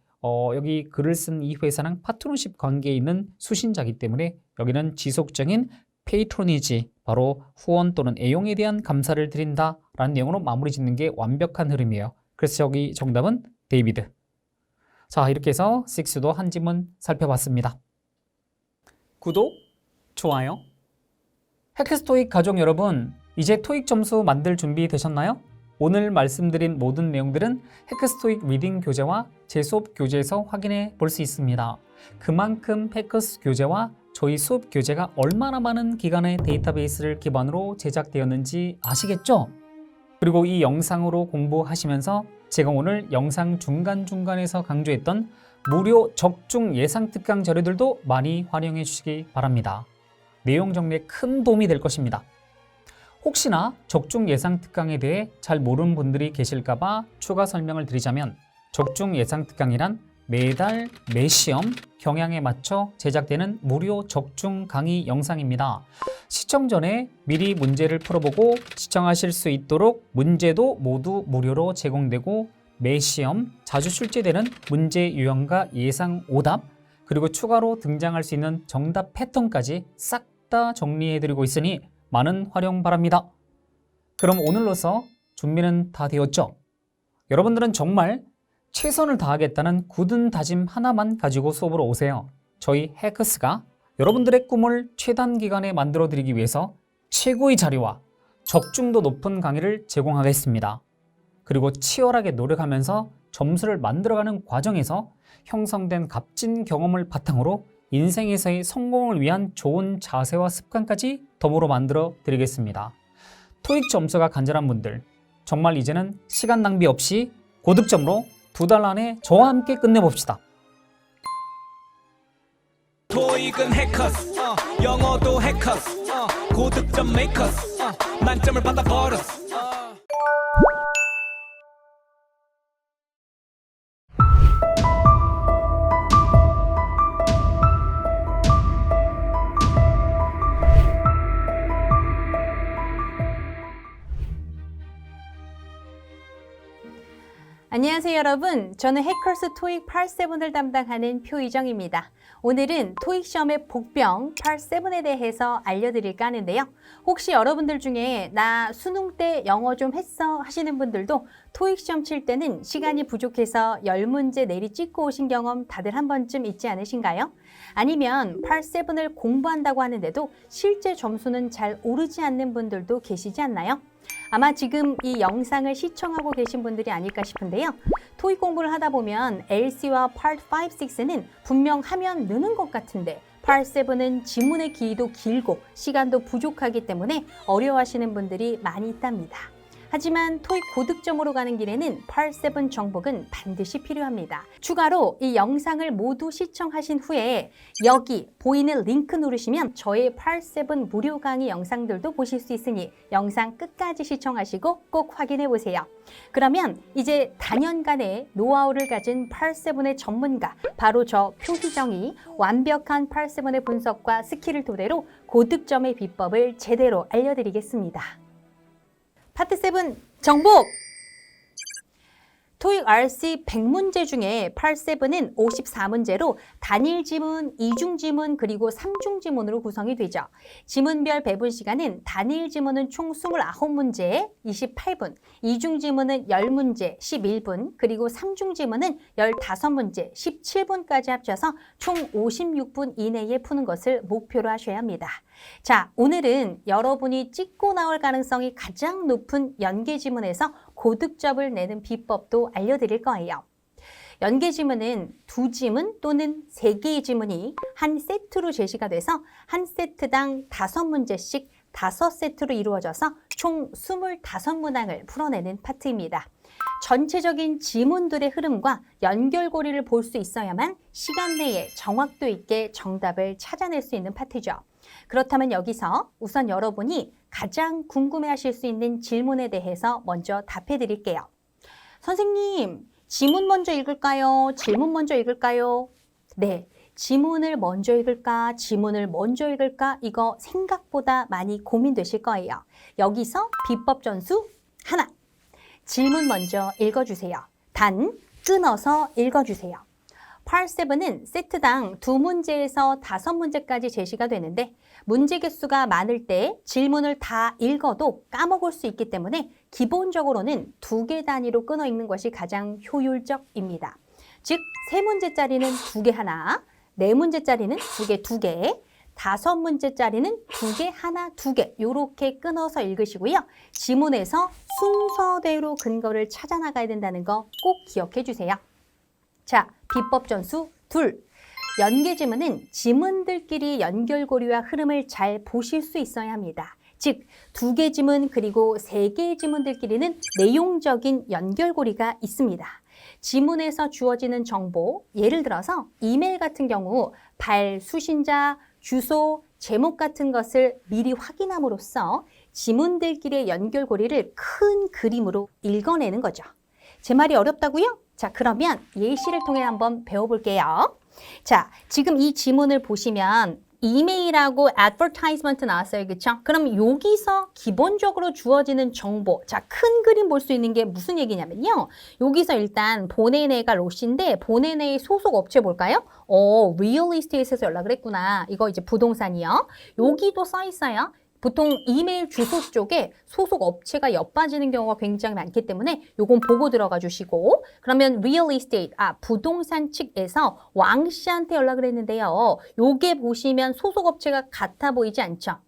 여기 글을 쓴 이 회사랑 파트너십 관계에 있는 수신자이기 때문에 여기는 지속적인 페이트로니지, 바로 후원 또는 애용에 대한 감사를 드린다라는 내용으로 마무리 짓는 게 완벽한 흐름이에요. 그래서 여기 정답은 데이비드. 자, 이렇게 해서 6도 한 지문 살펴봤습니다. 구독, 좋아요. 해크스토익 가족 여러분, 이제 토익 점수 만들 준비 되셨나요? 오늘 말씀드린 모든 내용들은 해크스토익 리딩 교재와 제 수업 교재에서 확인해 볼 수 있습니다. 그만큼 해크스 교재와 저희 수업 교재가 얼마나 많은 기관의 데이터베이스를 기반으로 제작되었는지 아시겠죠? 그리고 이 영상으로 공부하시면서 제가 오늘 영상 중간중간에서 강조했던 무료 적중 예상 특강 자료들도 많이 활용해 주시기 바랍니다. 내용 정리에 큰 도움이 될 것입니다. 혹시나 적중 예상 특강에 대해 잘 모르는 분들이 계실까봐 추가 설명을 드리자면, 적중 예상 특강이란 매달 매시험 경향에 맞춰 제작되는 무료 적중 강의 영상입니다. 시청 전에 미리 문제를 풀어보고 시청하실 수 있도록 문제도 모두 무료로 제공되고, 매시험 자주 출제되는 문제 유형과 예상 오답, 그리고 추가로 등장할 수 있는 정답 패턴까지 싹 다 정리해드리고 있으니 많은 활용 바랍니다. 그럼 오늘로서 준비는 다 되었죠? 여러분들은 정말 최선을 다하겠다는 굳은 다짐 하나만 가지고 수업으로 오세요. 저희 해커스가 여러분들의 꿈을 최단 기간에 만들어 드리기 위해서 최고의 자료와 적중도 높은 강의를 제공하겠습니다. 그리고 치열하게 노력하면서 점수를 만들어가는 과정에서 형성된 값진 경험을 바탕으로 인생에서의 성공을 위한 좋은 자세와 습관까지 덤으로 만들어 드리겠습니다. 토익 점수가 간절한 분들, 정말 이제는 시간 낭비 없이 고득점으로 2달 안에 저와 함께 끝내봅시다. 토익은 해커스, 영어도 해커스, 고득점 메이커스, 만점을 받아버렸어. 안녕하세요 여러분, 저는 해커스 토익 8-7을 담당하는 표희정입니다. 오늘은 토익 시험의 복병 8-7에 대해서 알려드릴까 하는데요. 혹시 여러분들 중에 나 수능 때 영어 좀 했어 하시는 분들도 토익 시험 칠 때는 시간이 부족해서 10문제 내리 찍고 오신 경험 다들 한 번쯤 있지 않으신가요? 아니면 8-7을 공부한다고 하는데도 실제 점수는 잘 오르지 않는 분들도 계시지 않나요? 아마 지금 이 영상을 시청하고 계신 분들이 아닐까 싶은데요. 토익 공부를 하다 보면 LC와 Part 5, 6는 분명 하면 느는 것 같은데 Part 7은 지문의 길이도 길고 시간도 부족하기 때문에 어려워하시는 분들이 많이 있답니다. 하지만 토익 고득점으로 가는 길에는 Part 7 정복은 반드시 필요합니다. 추가로 이 영상을 모두 시청하신 후에 여기 보이는 링크 누르시면 저의 Part 7 무료 강의 영상들도 보실 수 있으니 영상 끝까지 시청하시고 꼭 확인해 보세요. 그러면 이제 단연간의 노하우를 가진 Part 7의 전문가, 바로 저 표희정이 완벽한 Part 7의 분석과 스킬을 토대로 고득점의 비법을 제대로 알려드리겠습니다. 파트 7 정복! 토익 RC 100문제 중에 Part 7은 54문제로 단일 지문, 이중 지문, 그리고 3중 지문으로 구성이 되죠. 지문별 배분 시간은 단일 지문은 총 29문제에 28분, 이중 지문은 10문제 11분, 그리고 3중 지문은 15문제 17분까지 합쳐서 총 56분 이내에 푸는 것을 목표로 하셔야 합니다. 자, 오늘은 여러분이 찍고 나올 가능성이 가장 높은 연계 지문에서 고득점을 내는 비법도 알려드릴 거예요. 연계 지문은 2지문 또는 3개의 지문이 한 세트로 제시가 돼서 한 세트당 5문제씩 5세트로 이루어져서 총 25문항을 풀어내는 파트입니다. 전체적인 지문들의 흐름과 연결고리를 볼 수 있어야만 시간 내에 정확도 있게 정답을 찾아낼 수 있는 파트죠. 그렇다면 여기서 우선 여러분이 가장 궁금해하실 수 있는 질문에 대해서 먼저 답해 드릴게요. 선생님, 지문 먼저 읽을까요? 질문 먼저 읽을까요? 네, 지문을 먼저 읽을까, 지문을 먼저 읽을까 이거 생각보다 많이 고민되실 거예요. 여기서 비법 전수 하나. 질문 먼저 읽어주세요. 단 끊어서 읽어주세요. Part 7은 세트당 2문제에서 5문제까지 제시가 되는데 문제 개수가 많을 때 질문을 다 읽어도 까먹을 수 있기 때문에 기본적으로는 2개 단위로 끊어 읽는 것이 가장 효율적입니다. 즉 3문제짜리는 2개 하나, 4문제짜리는 2개 2개, 5문제짜리는 2개 하나 2개 이렇게 끊어서 읽으시고요. 지문에서 순서대로 근거를 찾아 나가야 된다는 거 꼭 기억해 주세요. 자, 비법 전수 2. 연계 지문은 지문들끼리 연결고리와 흐름을 잘 보실 수 있어야 합니다. 즉, 2개 지문 그리고 3개의 지문들끼리는 내용적인 연결고리가 있습니다. 지문에서 주어지는 정보, 예를 들어서 이메일 같은 경우 발수신자, 주소, 제목 같은 것을 미리 확인함으로써 지문들끼리의 연결고리를 큰 그림으로 읽어내는 거죠. 제 말이 어렵다고요? 자, 그러면 예시를 통해 한번 배워볼게요. 자, 지금 이 지문을 보시면 이메일하고 advertisement 나왔어요. 그쵸? 그럼 여기서 기본적으로 주어지는 정보, 자, 큰 그림 볼 수 있는 게 무슨 얘기냐면요. 여기서 일단 본앤에가 로시인데 본앤에의 소속 업체 볼까요? real estate에서 연락을 했구나. 이거 이제 부동산이요. 여기도 써 있어요. 보통 이메일 주소 쪽에 소속 업체가 엿빠지는 경우가 굉장히 많기 때문에 요건 보고 들어가 주시고, 그러면 real estate, 부동산 측에서 왕 씨한테 연락을 했는데요. 요게 보시면 소속 업체가 같아 보이지 않죠?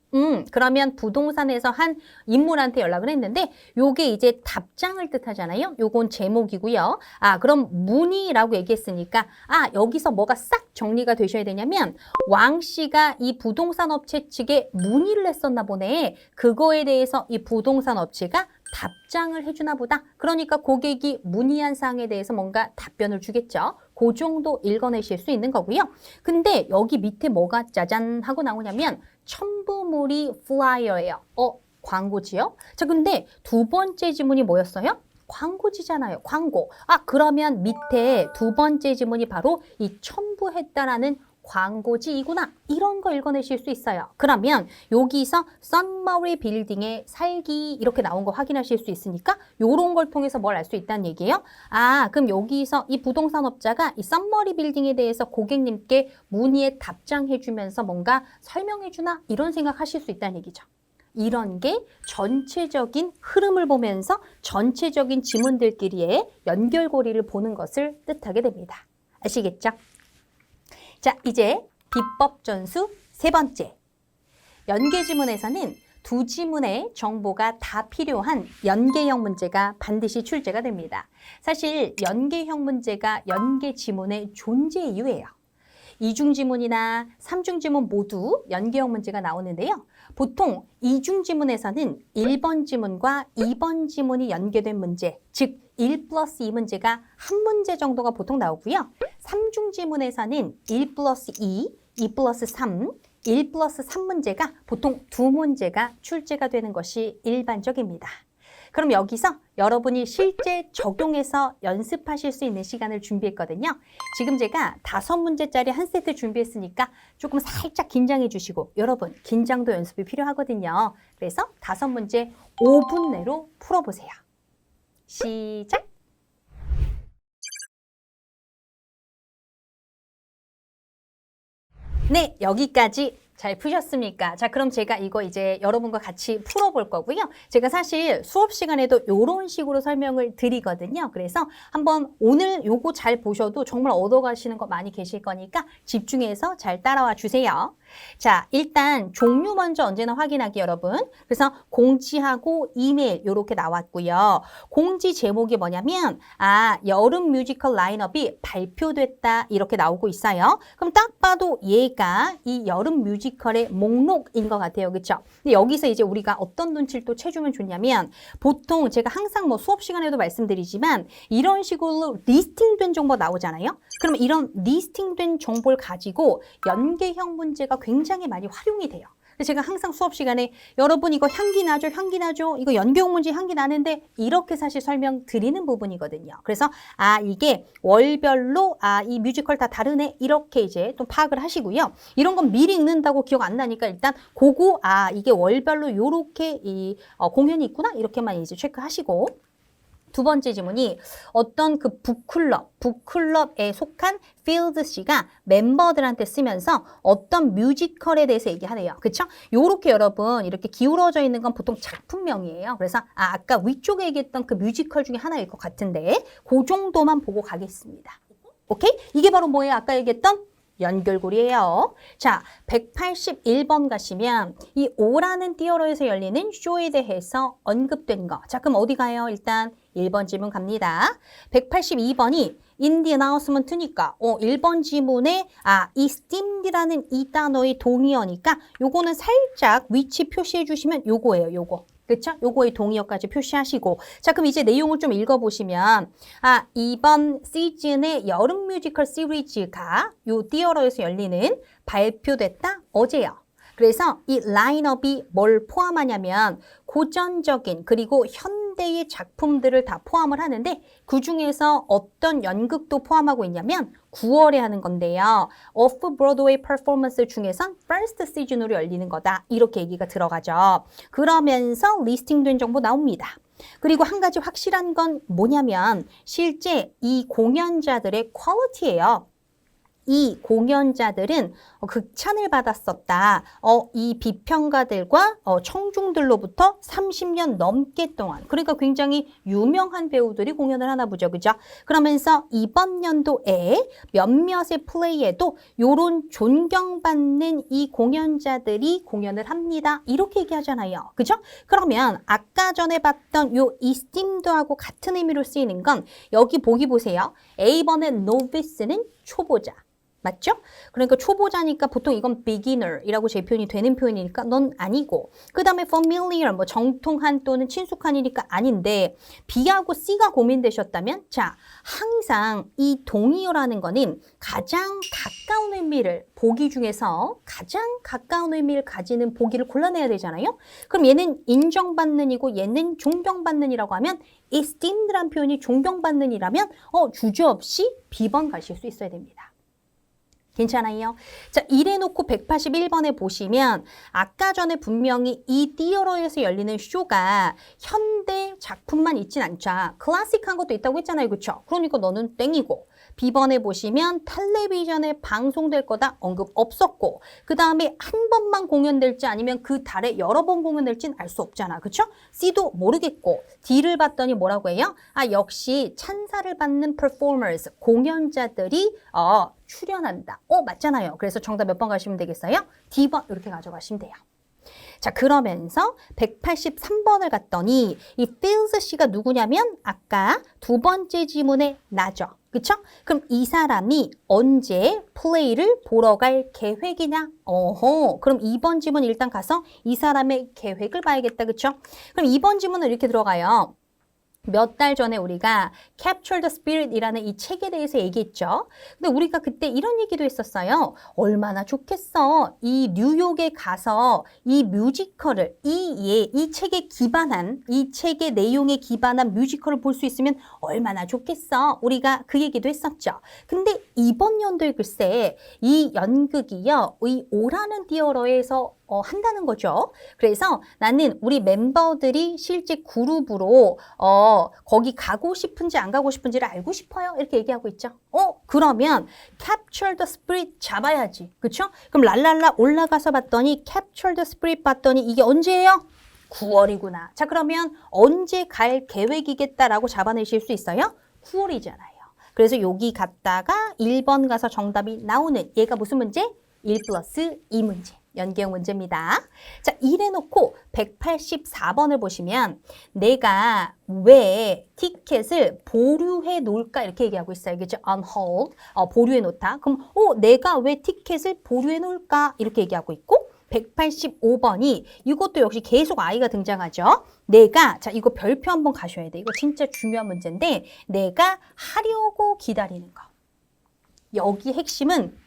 그러면 부동산에서 한 인물한테 연락을 했는데 요게 이제 답장을 뜻하잖아요. 요건 제목이고요. 그럼 문의라고 얘기했으니까 여기서 뭐가 싹 정리가 되셔야 되냐면 왕 씨가 이 부동산 업체 측에 문의를 했었나 보네. 그거에 대해서 이 부동산 업체가 답장을 해주나 보다. 그러니까 고객이 문의한 사항에 대해서 뭔가 답변을 주겠죠. 그 정도 읽어내실 수 있는 거고요. 근데 여기 밑에 뭐가 짜잔 하고 나오냐면 첨부물이 플라이어예요. 광고지요? 자, 근데 두 번째 지문이 뭐였어요? 광고지잖아요. 광고. 그러면 밑에 두 번째 지문이 바로 이 첨부했다라는 광고지이구나. 이런 거 읽어내실 수 있어요. 그러면 여기서 썬머리 빌딩에 살기 이렇게 나온 거 확인하실 수 있으니까 이런 걸 통해서 뭘 알 수 있다는 얘기예요. 그럼 여기서 이 부동산 업자가 이 썬머리 빌딩에 대해서 고객님께 문의에 답장해주면서 뭔가 설명해주나 이런 생각하실 수 있다는 얘기죠. 이런 게 전체적인 흐름을 보면서 전체적인 지문들끼리의 연결고리를 보는 것을 뜻하게 됩니다. 아시겠죠? 자, 이제 비법 전수 3번째. 연계 지문에서는 두 지문의 정보가 다 필요한 연계형 문제가 반드시 출제가 됩니다. 사실 연계형 문제가 연계 지문의 존재 이유예요. 이중 지문이나 삼중 지문 모두 연계형 문제가 나오는데요. 보통 이중 지문에서는 1번 지문과 2번 지문이 연계된 문제, 즉 1+2 문제가 한 문제 정도가 보통 나오고요. 삼중 지문에서는 1+2, 2+3, 1+3 문제가 보통 2문제가 출제가 되는 것이 일반적입니다. 그럼 여기서 여러분이 실제 적용해서 연습하실 수 있는 시간을 준비했거든요. 지금 제가 5문제짜리 한 세트 준비했으니까 조금 살짝 긴장해 주시고, 여러분 긴장도 연습이 필요하거든요. 그래서 5문제 5분 내로 풀어보세요. 시작! 네, 여기까지 잘 푸셨습니까? 자, 그럼 제가 이거 이제 여러분과 같이 풀어볼 거고요. 제가 사실 수업 시간에도 이런 식으로 설명을 드리거든요. 그래서 한번 오늘 요거 잘 보셔도 정말 얻어가시는 거 많이 계실 거니까 집중해서 잘 따라와 주세요. 자, 일단 종류 먼저 언제나 확인하기 여러분. 그래서 공지하고 이메일 이렇게 나왔고요. 공지 제목이 뭐냐면 여름 뮤지컬 라인업이 발표됐다 이렇게 나오고 있어요. 그럼 딱 봐도 얘가 이 여름 뮤지컬의 목록인 것 같아요. 그렇죠? 근데 여기서 이제 우리가 어떤 눈치를 또 채주면 좋냐면 보통 제가 항상 뭐 수업 시간에도 말씀드리지만 이런 식으로 리스팅된 정보 나오잖아요. 그럼 이런 리스팅된 정보를 가지고 연계형 문제가 굉장히 많이 활용이 돼요. 제가 항상 수업 시간에 여러분 이거 향기 나죠? 향기 나죠? 이거 연경 문제 향기 나는데 이렇게 사실 설명드리는 부분이거든요. 그래서 이게 월별로 이 뮤지컬 다 다르네 이렇게 이제 또 파악을 하시고요. 이런 건 미리 읽는다고 기억 안 나니까 일단 그거 이게 월별로 요렇게 이 공연이 있구나 이렇게만 이제 체크하시고 두 번째 질문이 어떤 그 북클럽에 속한 필드 씨가 멤버들한테 쓰면서 어떤 뮤지컬에 대해서 얘기하네요. 그쵸? 요렇게 여러분 이렇게 기울어져 있는 건 보통 작품명이에요. 그래서 아까 위쪽에 얘기했던 그 뮤지컬 중에 하나일 것 같은데 그 정도만 보고 가겠습니다. 오케이? 이게 바로 뭐예요? 아까 얘기했던 연결고리예요. 자, 181번 가시면 이 오라는 띠어로에서 열리는 쇼에 대해서 언급된 거. 자, 그럼 어디 가요? 일단 1번 지문 갑니다. 182번이 in the announcement니까 1번 지문에 이 stemed라는 이 단어의 동의어니까 요거는 살짝 위치 표시해 주시면 요거예요. 요거. 그쵸? 요거의 동의어까지 표시하시고 자 그럼 이제 내용을 좀 읽어보시면 이번 시즌의 여름 뮤지컬 시리즈가 요 띠어러에서 열리는 발표됐다 어제요. 그래서 이 라인업이 뭘 포함하냐면 고전적인 그리고 현대의 작품들을 다 포함을 하는데 그중에서 어떤 연극도 포함하고 있냐면 9월에 하는 건데요. 오프 브로드웨이 퍼포먼스 중에선 퍼스트 시즌으로 열리는 거다. 이렇게 얘기가 들어가죠. 그러면서 리스팅된 정보 나옵니다. 그리고 한 가지 확실한 건 뭐냐면 실제 이 공연자들의 퀄리티예요. 이 공연자들은 극찬을 받았었다. 이 비평가들과 청중들로부터 30년 넘게 동안 그러니까 굉장히 유명한 배우들이 공연을 하나 보죠. 그죠? 그러면서 이번 연도에 몇몇의 플레이에도 요런 존경받는 이 공연자들이 공연을 합니다. 이렇게 얘기하잖아요. 그죠? 그러면 아까 전에 봤던 요 이스팀드하고 같은 의미로 쓰이는 건 여기 보기 보세요. A번의 novice는 초보자. 맞죠? 그러니까 초보자니까 보통 이건 beginner이라고 제 표현이 되는 표현이니까 넌 아니고 그 다음에 familiar 뭐 정통한 또는 친숙한이니까 아닌데 B하고 C가 고민되셨다면 자 항상 이 동의어라는 거는 가장 가까운 의미를 보기 중에서 가장 가까운 의미를 가지는 보기를 골라내야 되잖아요. 그럼 얘는 인정받는이고 얘는 존경받는이라고 하면 esteemed란 표현이 존경받는이라면 주저없이 B번 가실 수 있어야 됩니다. 괜찮아요? 자, 이래놓고 181번에 보시면 아까 전에 분명히 이 띠어러에서 열리는 쇼가 현대 작품만 있진 않죠. 클래식한 것도 있다고 했잖아요. 그렇죠? 그러니까 너는 땡이고 B번에 보시면 텔레비전에 방송될 거다 언급 없었고 그 다음에 한 번만 공연될지 아니면 그 달에 여러 번 공연될지는 알 수 없잖아. 그렇죠? C도 모르겠고 D를 봤더니 뭐라고 해요? 역시 찬사를 받는 performers, 공연자들이 출연한다. 맞잖아요. 그래서 정답 몇 번 가시면 되겠어요? D번 이렇게 가져가시면 돼요. 자, 그러면서 183번을 갔더니 이 필스 씨가 누구냐면 아까 두 번째 지문에 나죠. 그쵸? 그럼 이 사람이 언제 플레이를 보러 갈 계획이냐? 그럼 2번 지문 일단 가서 이 사람의 계획을 봐야겠다. 그쵸? 그럼 2번 지문은 이렇게 들어가요. 몇 달 전에 우리가 Capture the Spirit이라는 이 책에 대해서 얘기했죠. 근데 우리가 그때 이런 얘기도 했었어요. 얼마나 좋겠어. 이 뉴욕에 가서 이 뮤지컬을 이 책에 기반한 이 책의 내용에 기반한 뮤지컬을 볼 수 있으면 얼마나 좋겠어. 우리가 그 얘기도 했었죠. 근데 이번 연도에 글쎄 이 연극이요. 이 오라는 띠어러에서 한다는 거죠. 그래서 나는 우리 멤버들이 실제 그룹으로 거기 가고 싶은지 안 가고 싶은지를 알고 싶어요. 이렇게 얘기하고 있죠. 그러면 Capture the Spirit 잡아야지. 그렇죠? 그럼 랄랄라 올라가서 봤더니 Capture the Spirit 봤더니 이게 언제예요? 9월이구나. 자, 그러면 언제 갈 계획이겠다라고 잡아내실 수 있어요? 9월이잖아요. 그래서 여기 갔다가 1번 가서 정답이 나오는 얘가 무슨 문제? 1+2 문제. 연계형 문제입니다. 자, 이래놓고 184번을 보시면 내가 왜 티켓을 보류해 놓을까 이렇게 얘기하고 있어요. 그죠? On hold, 보류해 놓다. 그럼 내가 왜 티켓을 보류해 놓을까 이렇게 얘기하고 있고 185번이 이것도 역시 계속 I가 등장하죠. 내가 자 이거 별표 한번 가셔야 돼. 이거 진짜 중요한 문제인데 내가 하려고 기다리는 거. 여기 핵심은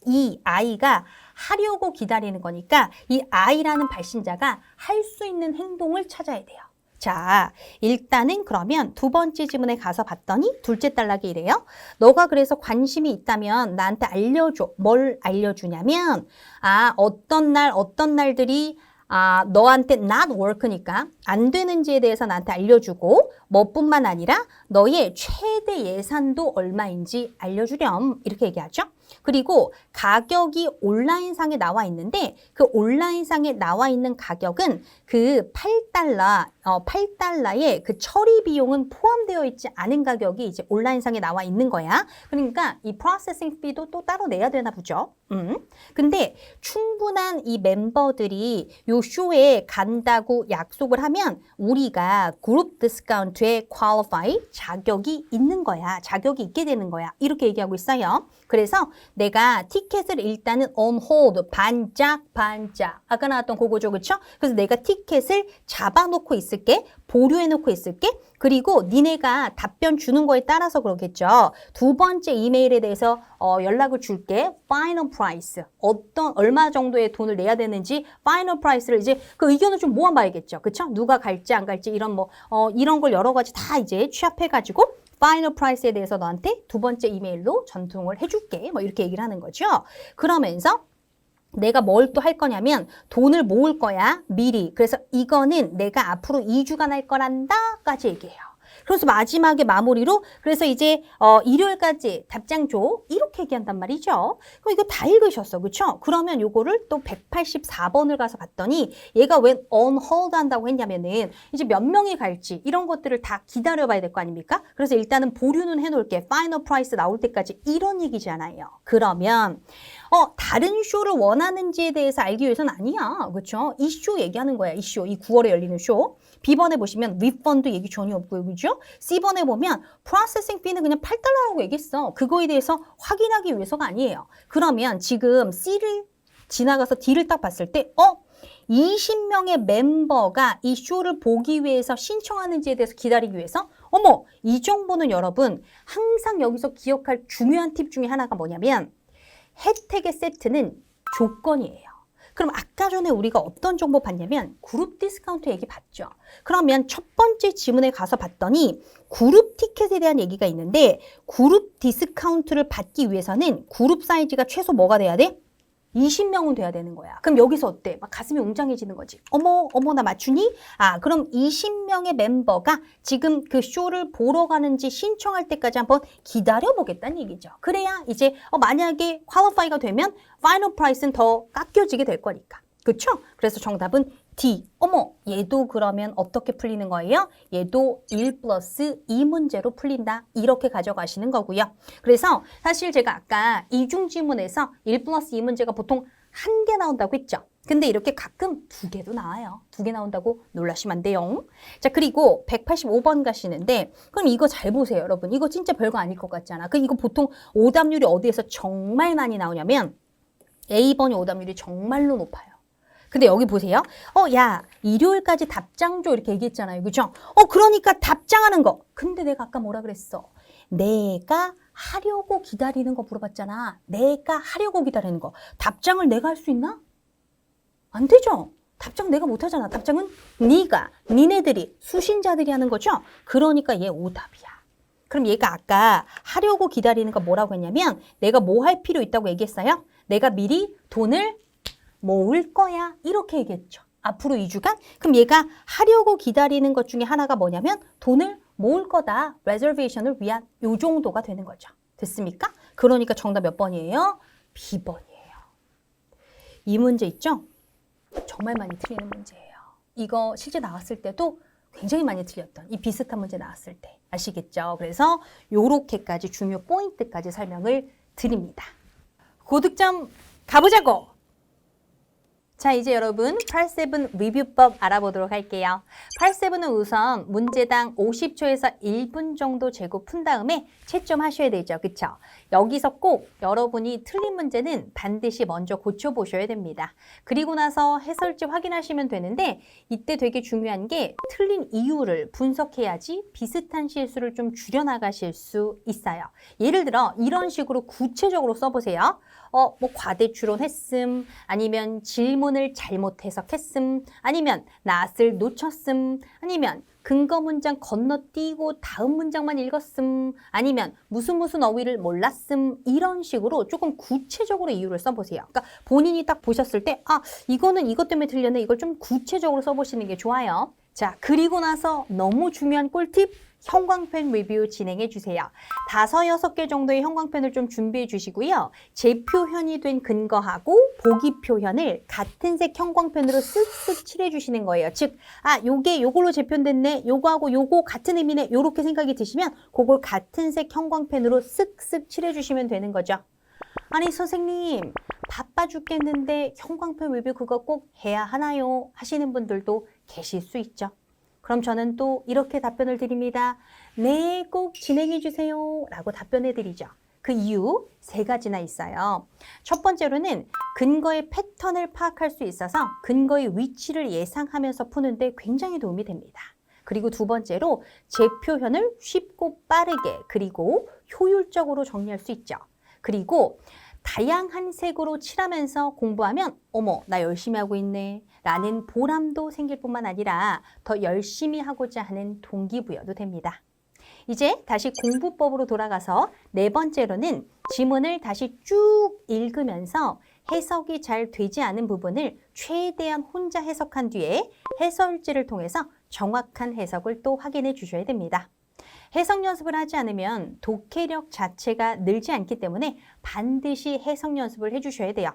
이 I가 하려고 기다리는 거니까 이 I라는 발신자가 할 수 있는 행동을 찾아야 돼요. 자, 일단은 그러면 두 번째 지문에 가서 봤더니 둘째 단락이 이래요. 너가 그래서 관심이 있다면 나한테 알려줘. 뭘 알려주냐면 어떤 날들이 너한테 not work니까 안 되는지에 대해서 나한테 알려주고 뭐뿐만 아니라 너의 최대 예산도 얼마인지 알려주렴. 이렇게 얘기하죠. 그리고 가격이 온라인상에 나와 있는데 그 온라인상에 나와 있는 가격은 그 8달러의 그 처리 비용은 포함되어 있지 않은 가격이 이제 온라인상에 나와 있는 거야. 그러니까 이 프로세싱 피도 또 따로 내야 되나 보죠. 근데 충분한 이 멤버들이 요 쇼에 간다고 약속을 하면 우리가 그룹 디스카운트에 qualify 자격이 있는 거야. 자격이 있게 되는 거야. 이렇게 얘기하고 있어요. 그래서 내가 티켓을 일단은 on hold, 반짝. 아까 나왔던 그거죠, 그렇죠? 그래서 내가 티켓을 잡아놓고 있을게, 보류해놓고 있을게. 그리고 니네가 답변 주는 거에 따라서 그러겠죠. 두 번째 이메일에 대해서 연락을 줄게. Final price. 얼마 정도의 돈을 내야 되는지 Final price를 이제 그 의견을 좀 모아봐야겠죠, 그렇죠? 누가 갈지 안 갈지 이런 이런 걸 여러 가지 다 이제 취합해가지고. 파이널 프라이스에 대해서 너한테 두 번째 이메일로 전송을 해줄게. 뭐 이렇게 얘기를 하는 거죠. 그러면서 내가 뭘 또 할 거냐면 돈을 모을 거야. 미리. 그래서 이거는 내가 앞으로 2주간 할 거란다까지 얘기해요. 그래서 마지막에 마무리로 그래서 이제 일요일까지 답장 줘. 이렇게 얘기한단 말이죠. 그럼 이거 다 읽으셨어. 그렇죠? 그러면 요거를 또 184번을 가서 봤더니 얘가 왜 on hold 한다고 했냐면은 이제 몇 명이 갈지 이런 것들을 다 기다려봐야 될 거 아닙니까? 그래서 일단은 보류는 해놓을게. 파이널 프라이스 나올 때까지 이런 얘기잖아요. 그러면 다른 쇼를 원하는지에 대해서 알기 위해서는 아니야. 그렇죠? 이 쇼 얘기하는 거야. 이 쇼. 이 9월에 열리는 쇼. B번에 보시면 리펀드 얘기 전혀 없고요. 그죠? C번에 보면 프로세싱 피는 그냥 8달러라고 얘기했어. 그거에 대해서 확인하기 위해서가 아니에요. 그러면 지금 C를 지나가서 D를 딱 봤을 때 20명의 멤버가 이 쇼를 보기 위해서 신청하는지에 대해서 기다리기 위해서 이 정보는 여러분 항상 여기서 기억할 중요한 팁 중에 하나가 뭐냐면 혜택의 세트는 조건이에요. 그럼 아까 전에 우리가 어떤 정보 봤냐면 그룹 디스카운트 얘기 봤죠. 그러면 첫 번째 지문에 가서 봤더니 그룹 티켓에 대한 얘기가 있는데 그룹 디스카운트를 받기 위해서는 그룹 사이즈가 최소 뭐가 돼야 돼? 20명은 돼야 되는 거야. 그럼 여기서 어때? 막 가슴이 웅장해지는 거지. 어머 나 맞추니? 그럼 20명의 멤버가 지금 그 쇼를 보러 가는지 신청할 때까지 한번 기다려보겠다는 얘기죠. 그래야 이제 만약에 퀄리파이가 되면 파이널 프라이스는 더 깎여지게 될 거니까. 그렇죠? 그래서 정답은 D. 얘도 그러면 어떻게 풀리는 거예요? 얘도 1 플러스 2 문제로 풀린다. 이렇게 가져가시는 거고요. 그래서 사실 제가 아까 이중지문에서 1 플러스 2 문제가 보통 1개 나온다고 했죠. 근데 이렇게 가끔 2개도 나와요. 2개 나온다고 놀라시면 안 돼요. 자, 그리고 185번 가시는데 그럼 이거 잘 보세요, 여러분. 이거 진짜 별거 아닐 것 같잖아. 이거 보통 오답률이 어디에서 정말 많이 나오냐면 A번이 오답률이 정말로 높아요. 근데 여기 보세요. 야, 일요일까지 답장 줘 이렇게 얘기했잖아요. 그죠? 그러니까 답장하는 거. 근데 내가 아까 뭐라 그랬어? 내가 하려고 기다리는 거 물어봤잖아. 내가 하려고 기다리는 거. 답장을 내가 할 수 있나? 안 되죠. 답장 내가 못 하잖아. 답장은 네가, 니네들이, 수신자들이 하는 거죠. 그러니까 얘 오답이야. 그럼 얘가 아까 하려고 기다리는 거 뭐라고 했냐면 내가 뭐 할 필요 있다고 얘기했어요? 내가 미리 돈을 모을 거야. 이렇게 얘기했죠. 앞으로 2주간? 그럼 얘가 하려고 기다리는 것 중에 하나가 뭐냐면 돈을 모을 거다. 레저베이션을 위한 요 정도가 되는 거죠. 됐습니까? 그러니까 정답 몇 번이에요? B번이에요. 이 문제 있죠? 정말 많이 틀리는 문제예요. 이거 실제 나왔을 때도 굉장히 많이 틀렸던 이 비슷한 문제 나왔을 때 아시겠죠? 그래서 요렇게까지 중요 포인트까지 설명을 드립니다. 고득점 가보자고! 자, 이제 여러분 87 리뷰법 알아보도록 할게요. 87은 우선 문제당 50초에서 1분 정도 재고 푼 다음에 채점하셔야 되죠. 그쵸? 여기서 꼭 여러분이 틀린 문제는 반드시 먼저 고쳐보셔야 됩니다. 그리고 나서 해설지 확인하시면 되는데 이때 되게 중요한 게 틀린 이유를 분석해야지 비슷한 실수를 좀 줄여나가실 수 있어요. 예를 들어 이런 식으로 구체적으로 써보세요. 뭐 과대 추론했음, 아니면 질문을 잘못 해석했음, 아니면 낫을 놓쳤음, 아니면 근거 문장 건너뛰고 다음 문장만 읽었음, 아니면 무슨 어휘를 몰랐음, 이런 식으로 조금 구체적으로 이유를 써보세요. 그러니까 본인이 딱 보셨을 때 이거는 이것 때문에 틀렸네, 이걸 좀 구체적으로 써보시는 게 좋아요. 자, 그리고 나서 너무 중요한 꿀팁, 형광펜 리뷰 진행해 주세요. 5, 6개 정도의 형광펜을 좀 준비해 주시고요. 재표현이 된 근거하고 보기 표현을 같은 색 형광펜으로 쓱쓱 칠해 주시는 거예요. 즉, 요걸로 재표현됐네, 요거하고 요거 같은 의미네, 요렇게 생각이 드시면 그걸 같은 색 형광펜으로 쓱쓱 칠해 주시면 되는 거죠. 아니 선생님, 바빠 죽겠는데 형광펜 리뷰 그거 꼭 해야 하나요? 하시는 분들도 계실 수 있죠. 그럼 저는 또 이렇게 답변을 드립니다. 네, 꼭 진행해 주세요 라고 답변해 드리죠. 그 이유 3가지나 있어요. 첫 번째로는 근거의 패턴을 파악할 수 있어서 근거의 위치를 예상하면서 푸는데 굉장히 도움이 됩니다. 그리고 두 번째로 재표현을 쉽고 빠르게 그리고 효율적으로 정리할 수 있죠. 그리고 다양한 색으로 칠하면서 공부하면 어머, 나 열심히 하고 있네 라는 보람도 생길 뿐만 아니라 더 열심히 하고자 하는 동기부여도 됩니다. 이제 다시 공부법으로 돌아가서 4번째로는 지문을 다시 쭉 읽으면서 해석이 잘 되지 않은 부분을 최대한 혼자 해석한 뒤에 해설지를 통해서 정확한 해석을 또 확인해 주셔야 됩니다. 해석 연습을 하지 않으면 독해력 자체가 늘지 않기 때문에 반드시 해석 연습을 해주셔야 돼요.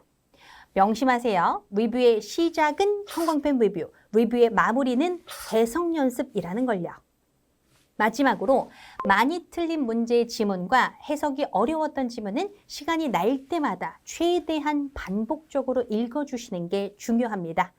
명심하세요. 리뷰의 시작은 형광펜 리뷰, 리뷰의 마무리는 해석 연습이라는 걸요. 마지막으로 많이 틀린 문제의 지문과 해석이 어려웠던 지문은 시간이 날 때마다 최대한 반복적으로 읽어주시는 게 중요합니다.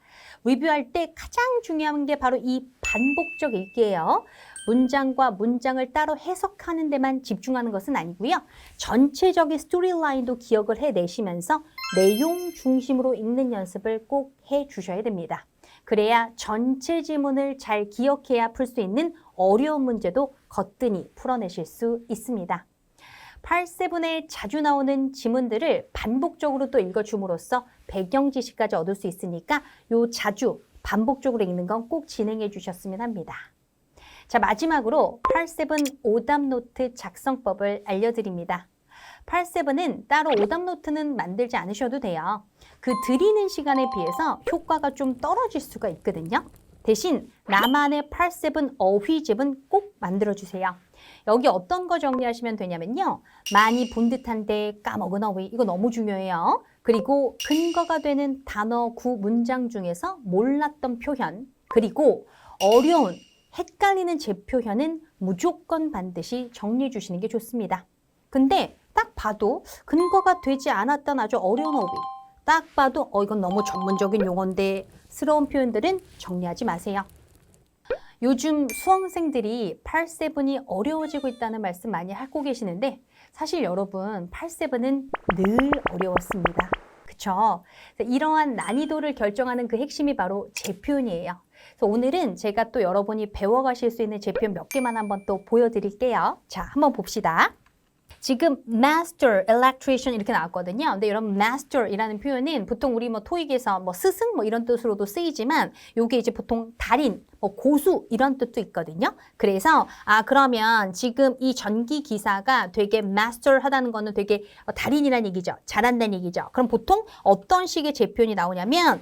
리뷰할 때 가장 중요한 게 바로 이 반복적 읽기예요. 문장과 문장을 따로 해석하는 데만 집중하는 것은 아니고요. 전체적인 스토리라인도 기억을 해내시면서 내용 중심으로 읽는 연습을 꼭 해주셔야 됩니다. 그래야 전체 지문을 잘 기억해야 풀 수 있는 어려운 문제도 거뜬히 풀어내실 수 있습니다. 8-7에 자주 나오는 지문들을 반복적으로 또 읽어줌으로써 배경 지식까지 얻을 수 있으니까 요 자주 반복적으로 읽는 건 꼭 진행해 주셨으면 합니다. 자, 마지막으로 8-7 오답 노트 작성법을 알려드립니다. 8-7은 따로 오답 노트는 만들지 않으셔도 돼요. 그 드리는 시간에 비해서 효과가 좀 떨어질 수가 있거든요. 대신 나만의 8-7 어휘집은 꼭 만들어주세요. 여기 어떤 거 정리하시면 되냐면요. 많이 본 듯한데 까먹은 어휘, 이거 너무 중요해요. 그리고 근거가 되는 단어, 구, 문장 중에서 몰랐던 표현, 그리고 어려운, 헷갈리는 재표현은 무조건 반드시 정리해 주시는 게 좋습니다. 근데 딱 봐도 근거가 되지 않았던 아주 어려운 어휘, 딱 봐도 이건 너무 전문적인 용어인데 스러운 표현들은 정리하지 마세요. 요즘 수험생들이 8-7이 어려워지고 있다는 말씀 많이 하고 계시는데 사실 여러분 8-7은 늘 어려웠습니다. 그쵸? 이러한 난이도를 결정하는 그 핵심이 바로 재표현이에요. 그래서 오늘은 제가 또 여러분이 배워가실 수 있는 재표현 몇 개만 한번 또 보여드릴게요. 자, 한번 봅시다. 지금 master, electrician 이렇게 나왔거든요. 근데 여러분 master이라는 표현은 보통 우리 토익에서 스승 이런 뜻으로도 쓰이지만 요게 이제 보통 달인, 고수 이런 뜻도 있거든요. 그래서 그러면 지금 이 전기 기사가 되게 master하다는 거는 되게 달인이라는 얘기죠. 잘한다는 얘기죠. 그럼 보통 어떤 식의 재표현이 나오냐면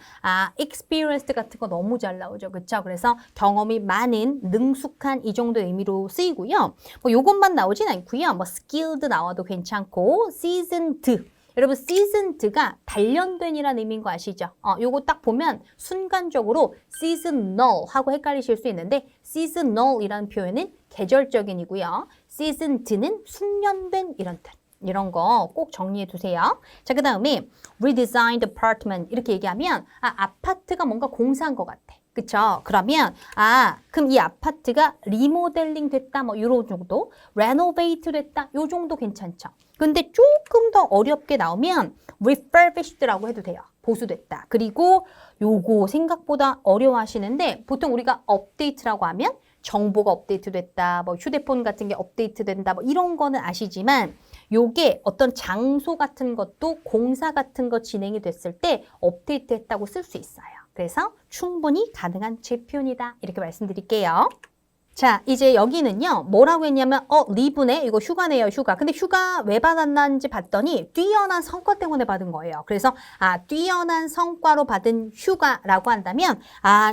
experienced 같은 거 너무 잘 나오죠. 그렇죠? 그래서 경험이 많은, 능숙한 이 정도 의미로 쓰이고요. 요것만 나오진 않고요. skilled 나와도 괜찮고 seasoned. 여러분 seasoned가 단련된이라는 의미인 거 아시죠? 요거 딱 보면 순간적으로 seasonal 하고 헷갈리실 수 있는데 seasonal이라는 표현은 계절적인이고요. seasoned는 숙련된 이런 뜻. 이런 거 꼭 정리해 두세요. 자, 그 다음에 redesigned apartment 이렇게 얘기하면 아파트가 뭔가 공사한 것 같아. 그쵸? 그러면 그럼 이 아파트가 리모델링 됐다 요런 정도, renovate 됐다 요 정도 괜찮죠. 근데 조금 더 어렵게 나오면 refurbished라고 해도 돼요. 보수됐다. 그리고 요거 생각보다 어려워하시는데 보통 우리가 update라고 하면 정보가 업데이트됐다, 뭐 휴대폰 같은 게 업데이트된다, 뭐 이런 거는 아시지만 요게 어떤 장소 같은 것도 공사 같은 거 진행이 됐을 때 업데이트했다고 쓸 수 있어요. 그래서 충분히 가능한 제표현이다. 이렇게 말씀드릴게요. 자, 이제 여기는요, 뭐라고 했냐면, 리브네? 이거 휴가네요, 휴가. 근데 휴가 왜 받았는지 봤더니, 뛰어난 성과 때문에 받은 거예요. 그래서, 뛰어난 성과로 받은 휴가라고 한다면,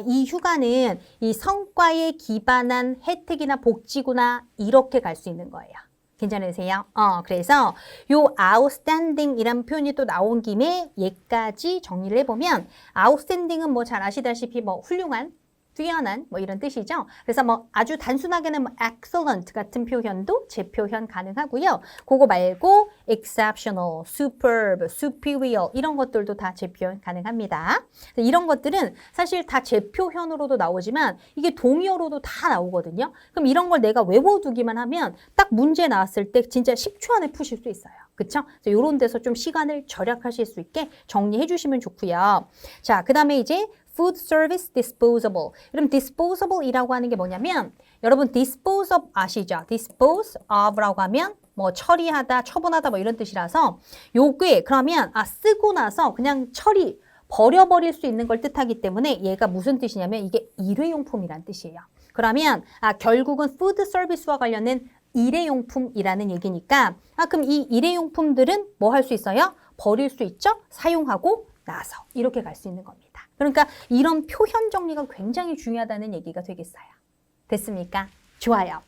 이 휴가는 이 성과에 기반한 혜택이나 복지구나, 이렇게 갈 수 있는 거예요. 괜찮으세요? 그래서 요 outstanding 이란 표현이 또 나온 김에 얘까지 정리를 해보면, outstanding은 뭐 잘 아시다시피 뭐 훌륭한, 뛰어난 뭐 이런 뜻이죠. 그래서 뭐 아주 단순하게는 뭐 excellent 같은 표현도 제표현 가능하고요. 그거 말고 exceptional, superb, superior 이런 것들도 다 제표현 가능합니다. 이런 것들은 사실 다 제표현으로도 나오지만 이게 동의어로도 다 나오거든요. 그럼 이런 걸 내가 외워두기만 하면 딱 문제 나왔을 때 진짜 10초 안에 푸실 수 있어요. 그쵸? 이런 데서 좀 시간을 절약하실 수 있게 정리해 주시면 좋고요. 자, 그 다음에 이제 food service disposable. 그럼 disposable이라고 하는 게 뭐냐면 여러분 dispose of 아시죠? dispose of라고 하면 뭐 처리하다, 처분하다 뭐 이런 뜻이라서 요게 그러면 쓰고 나서 그냥 버려버릴 수 있는 걸 뜻하기 때문에 얘가 무슨 뜻이냐면 이게 일회용품이란 뜻이에요. 그러면 결국은 food service와 관련된 일회용품이라는 얘기니까 그럼 이 일회용품들은 뭐 할 수 있어요? 버릴 수 있죠? 사용하고 나서 이렇게 갈 수 있는 겁니다. 그러니까 이런 표현 정리가 굉장히 중요하다는 얘기가 되겠어요. 됐습니까? 좋아요.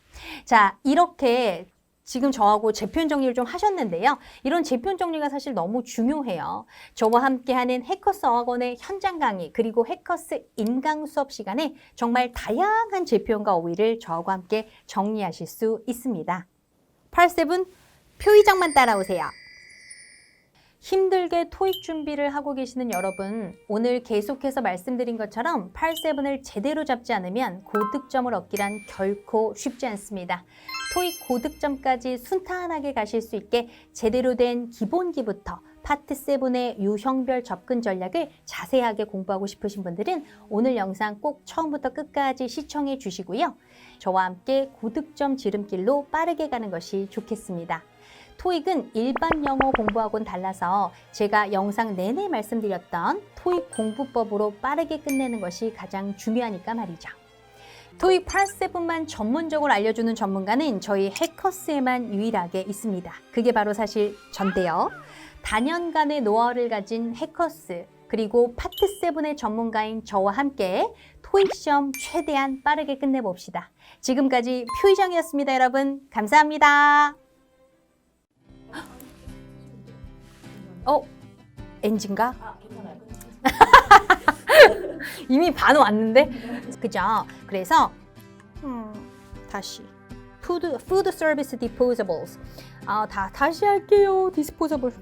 자, 이렇게 지금 저하고 제표현 정리를 좀 하셨는데요. 이런 제표현 정리가 사실 너무 중요해요. 저와 함께하는 해커스 어학원의 현장 강의 그리고 해커스 인강 수업 시간에 정말 다양한 제표현과 어휘를 저하고 함께 정리하실 수 있습니다. 87 표의정만 따라오세요. 힘들게 토익 준비를 하고 계시는 여러분, 오늘 계속해서 말씀드린 것처럼 87을 제대로 잡지 않으면 고득점을 얻기란 결코 쉽지 않습니다. 토익 고득점까지 순탄하게 가실 수 있게 제대로 된 기본기부터 파트 7의 유형별 접근 전략을 자세하게 공부하고 싶으신 분들은 오늘 영상 꼭 처음부터 끝까지 시청해 주시고요. 저와 함께 고득점 지름길로 빠르게 가는 것이 좋겠습니다. 토익은 일반 영어 공부하고는 달라서 제가 영상 내내 말씀드렸던 토익 공부법으로 빠르게 끝내는 것이 가장 중요하니까 말이죠. 토익 87만 전문적으로 알려주는 전문가는 저희 해커스에만 유일하게 있습니다. 그게 바로 사실 전데요. 다년간의 노하우를 가진 해커스 그리고 파트 7의 전문가인 저와 함께 토익 시험 최대한 빠르게 끝내봅시다. 지금까지 표의정이었습니다. 여러분 감사합니다. 엔진가? 이미 반응 왔는데? 그죠? 그래서 다시 food service disposables 다시 할게요. disposable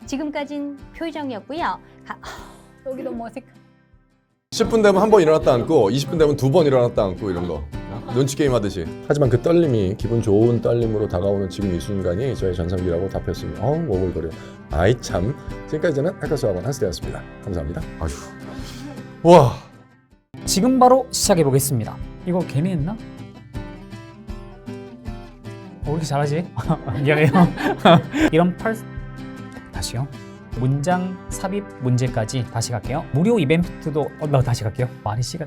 지금까진 표의정이었고요. 여기 너무 어색해. 10분 되면 한 번 일어났다 앉고 20분 되면 2번 일어났다 앉고 이런 거 눈치 게임 하듯이. 하지만 그 떨림이 기분 좋은 떨림으로 다가오는 지금 이 순간이 저의 전성기라고 답했습니다. 오글거려. 아이 참. 지금까지는 해커스 학원 한스대였습니다. 감사합니다. 아휴. 와. 지금 바로 시작해 보겠습니다. 이거 괜히 했나? 왜 이렇게 잘하지? 미안해요. 이런 다시요. 문장 삽입 문제까지 다시 갈게요. 무료 이벤트도 다시 갈게요. 말이 씨가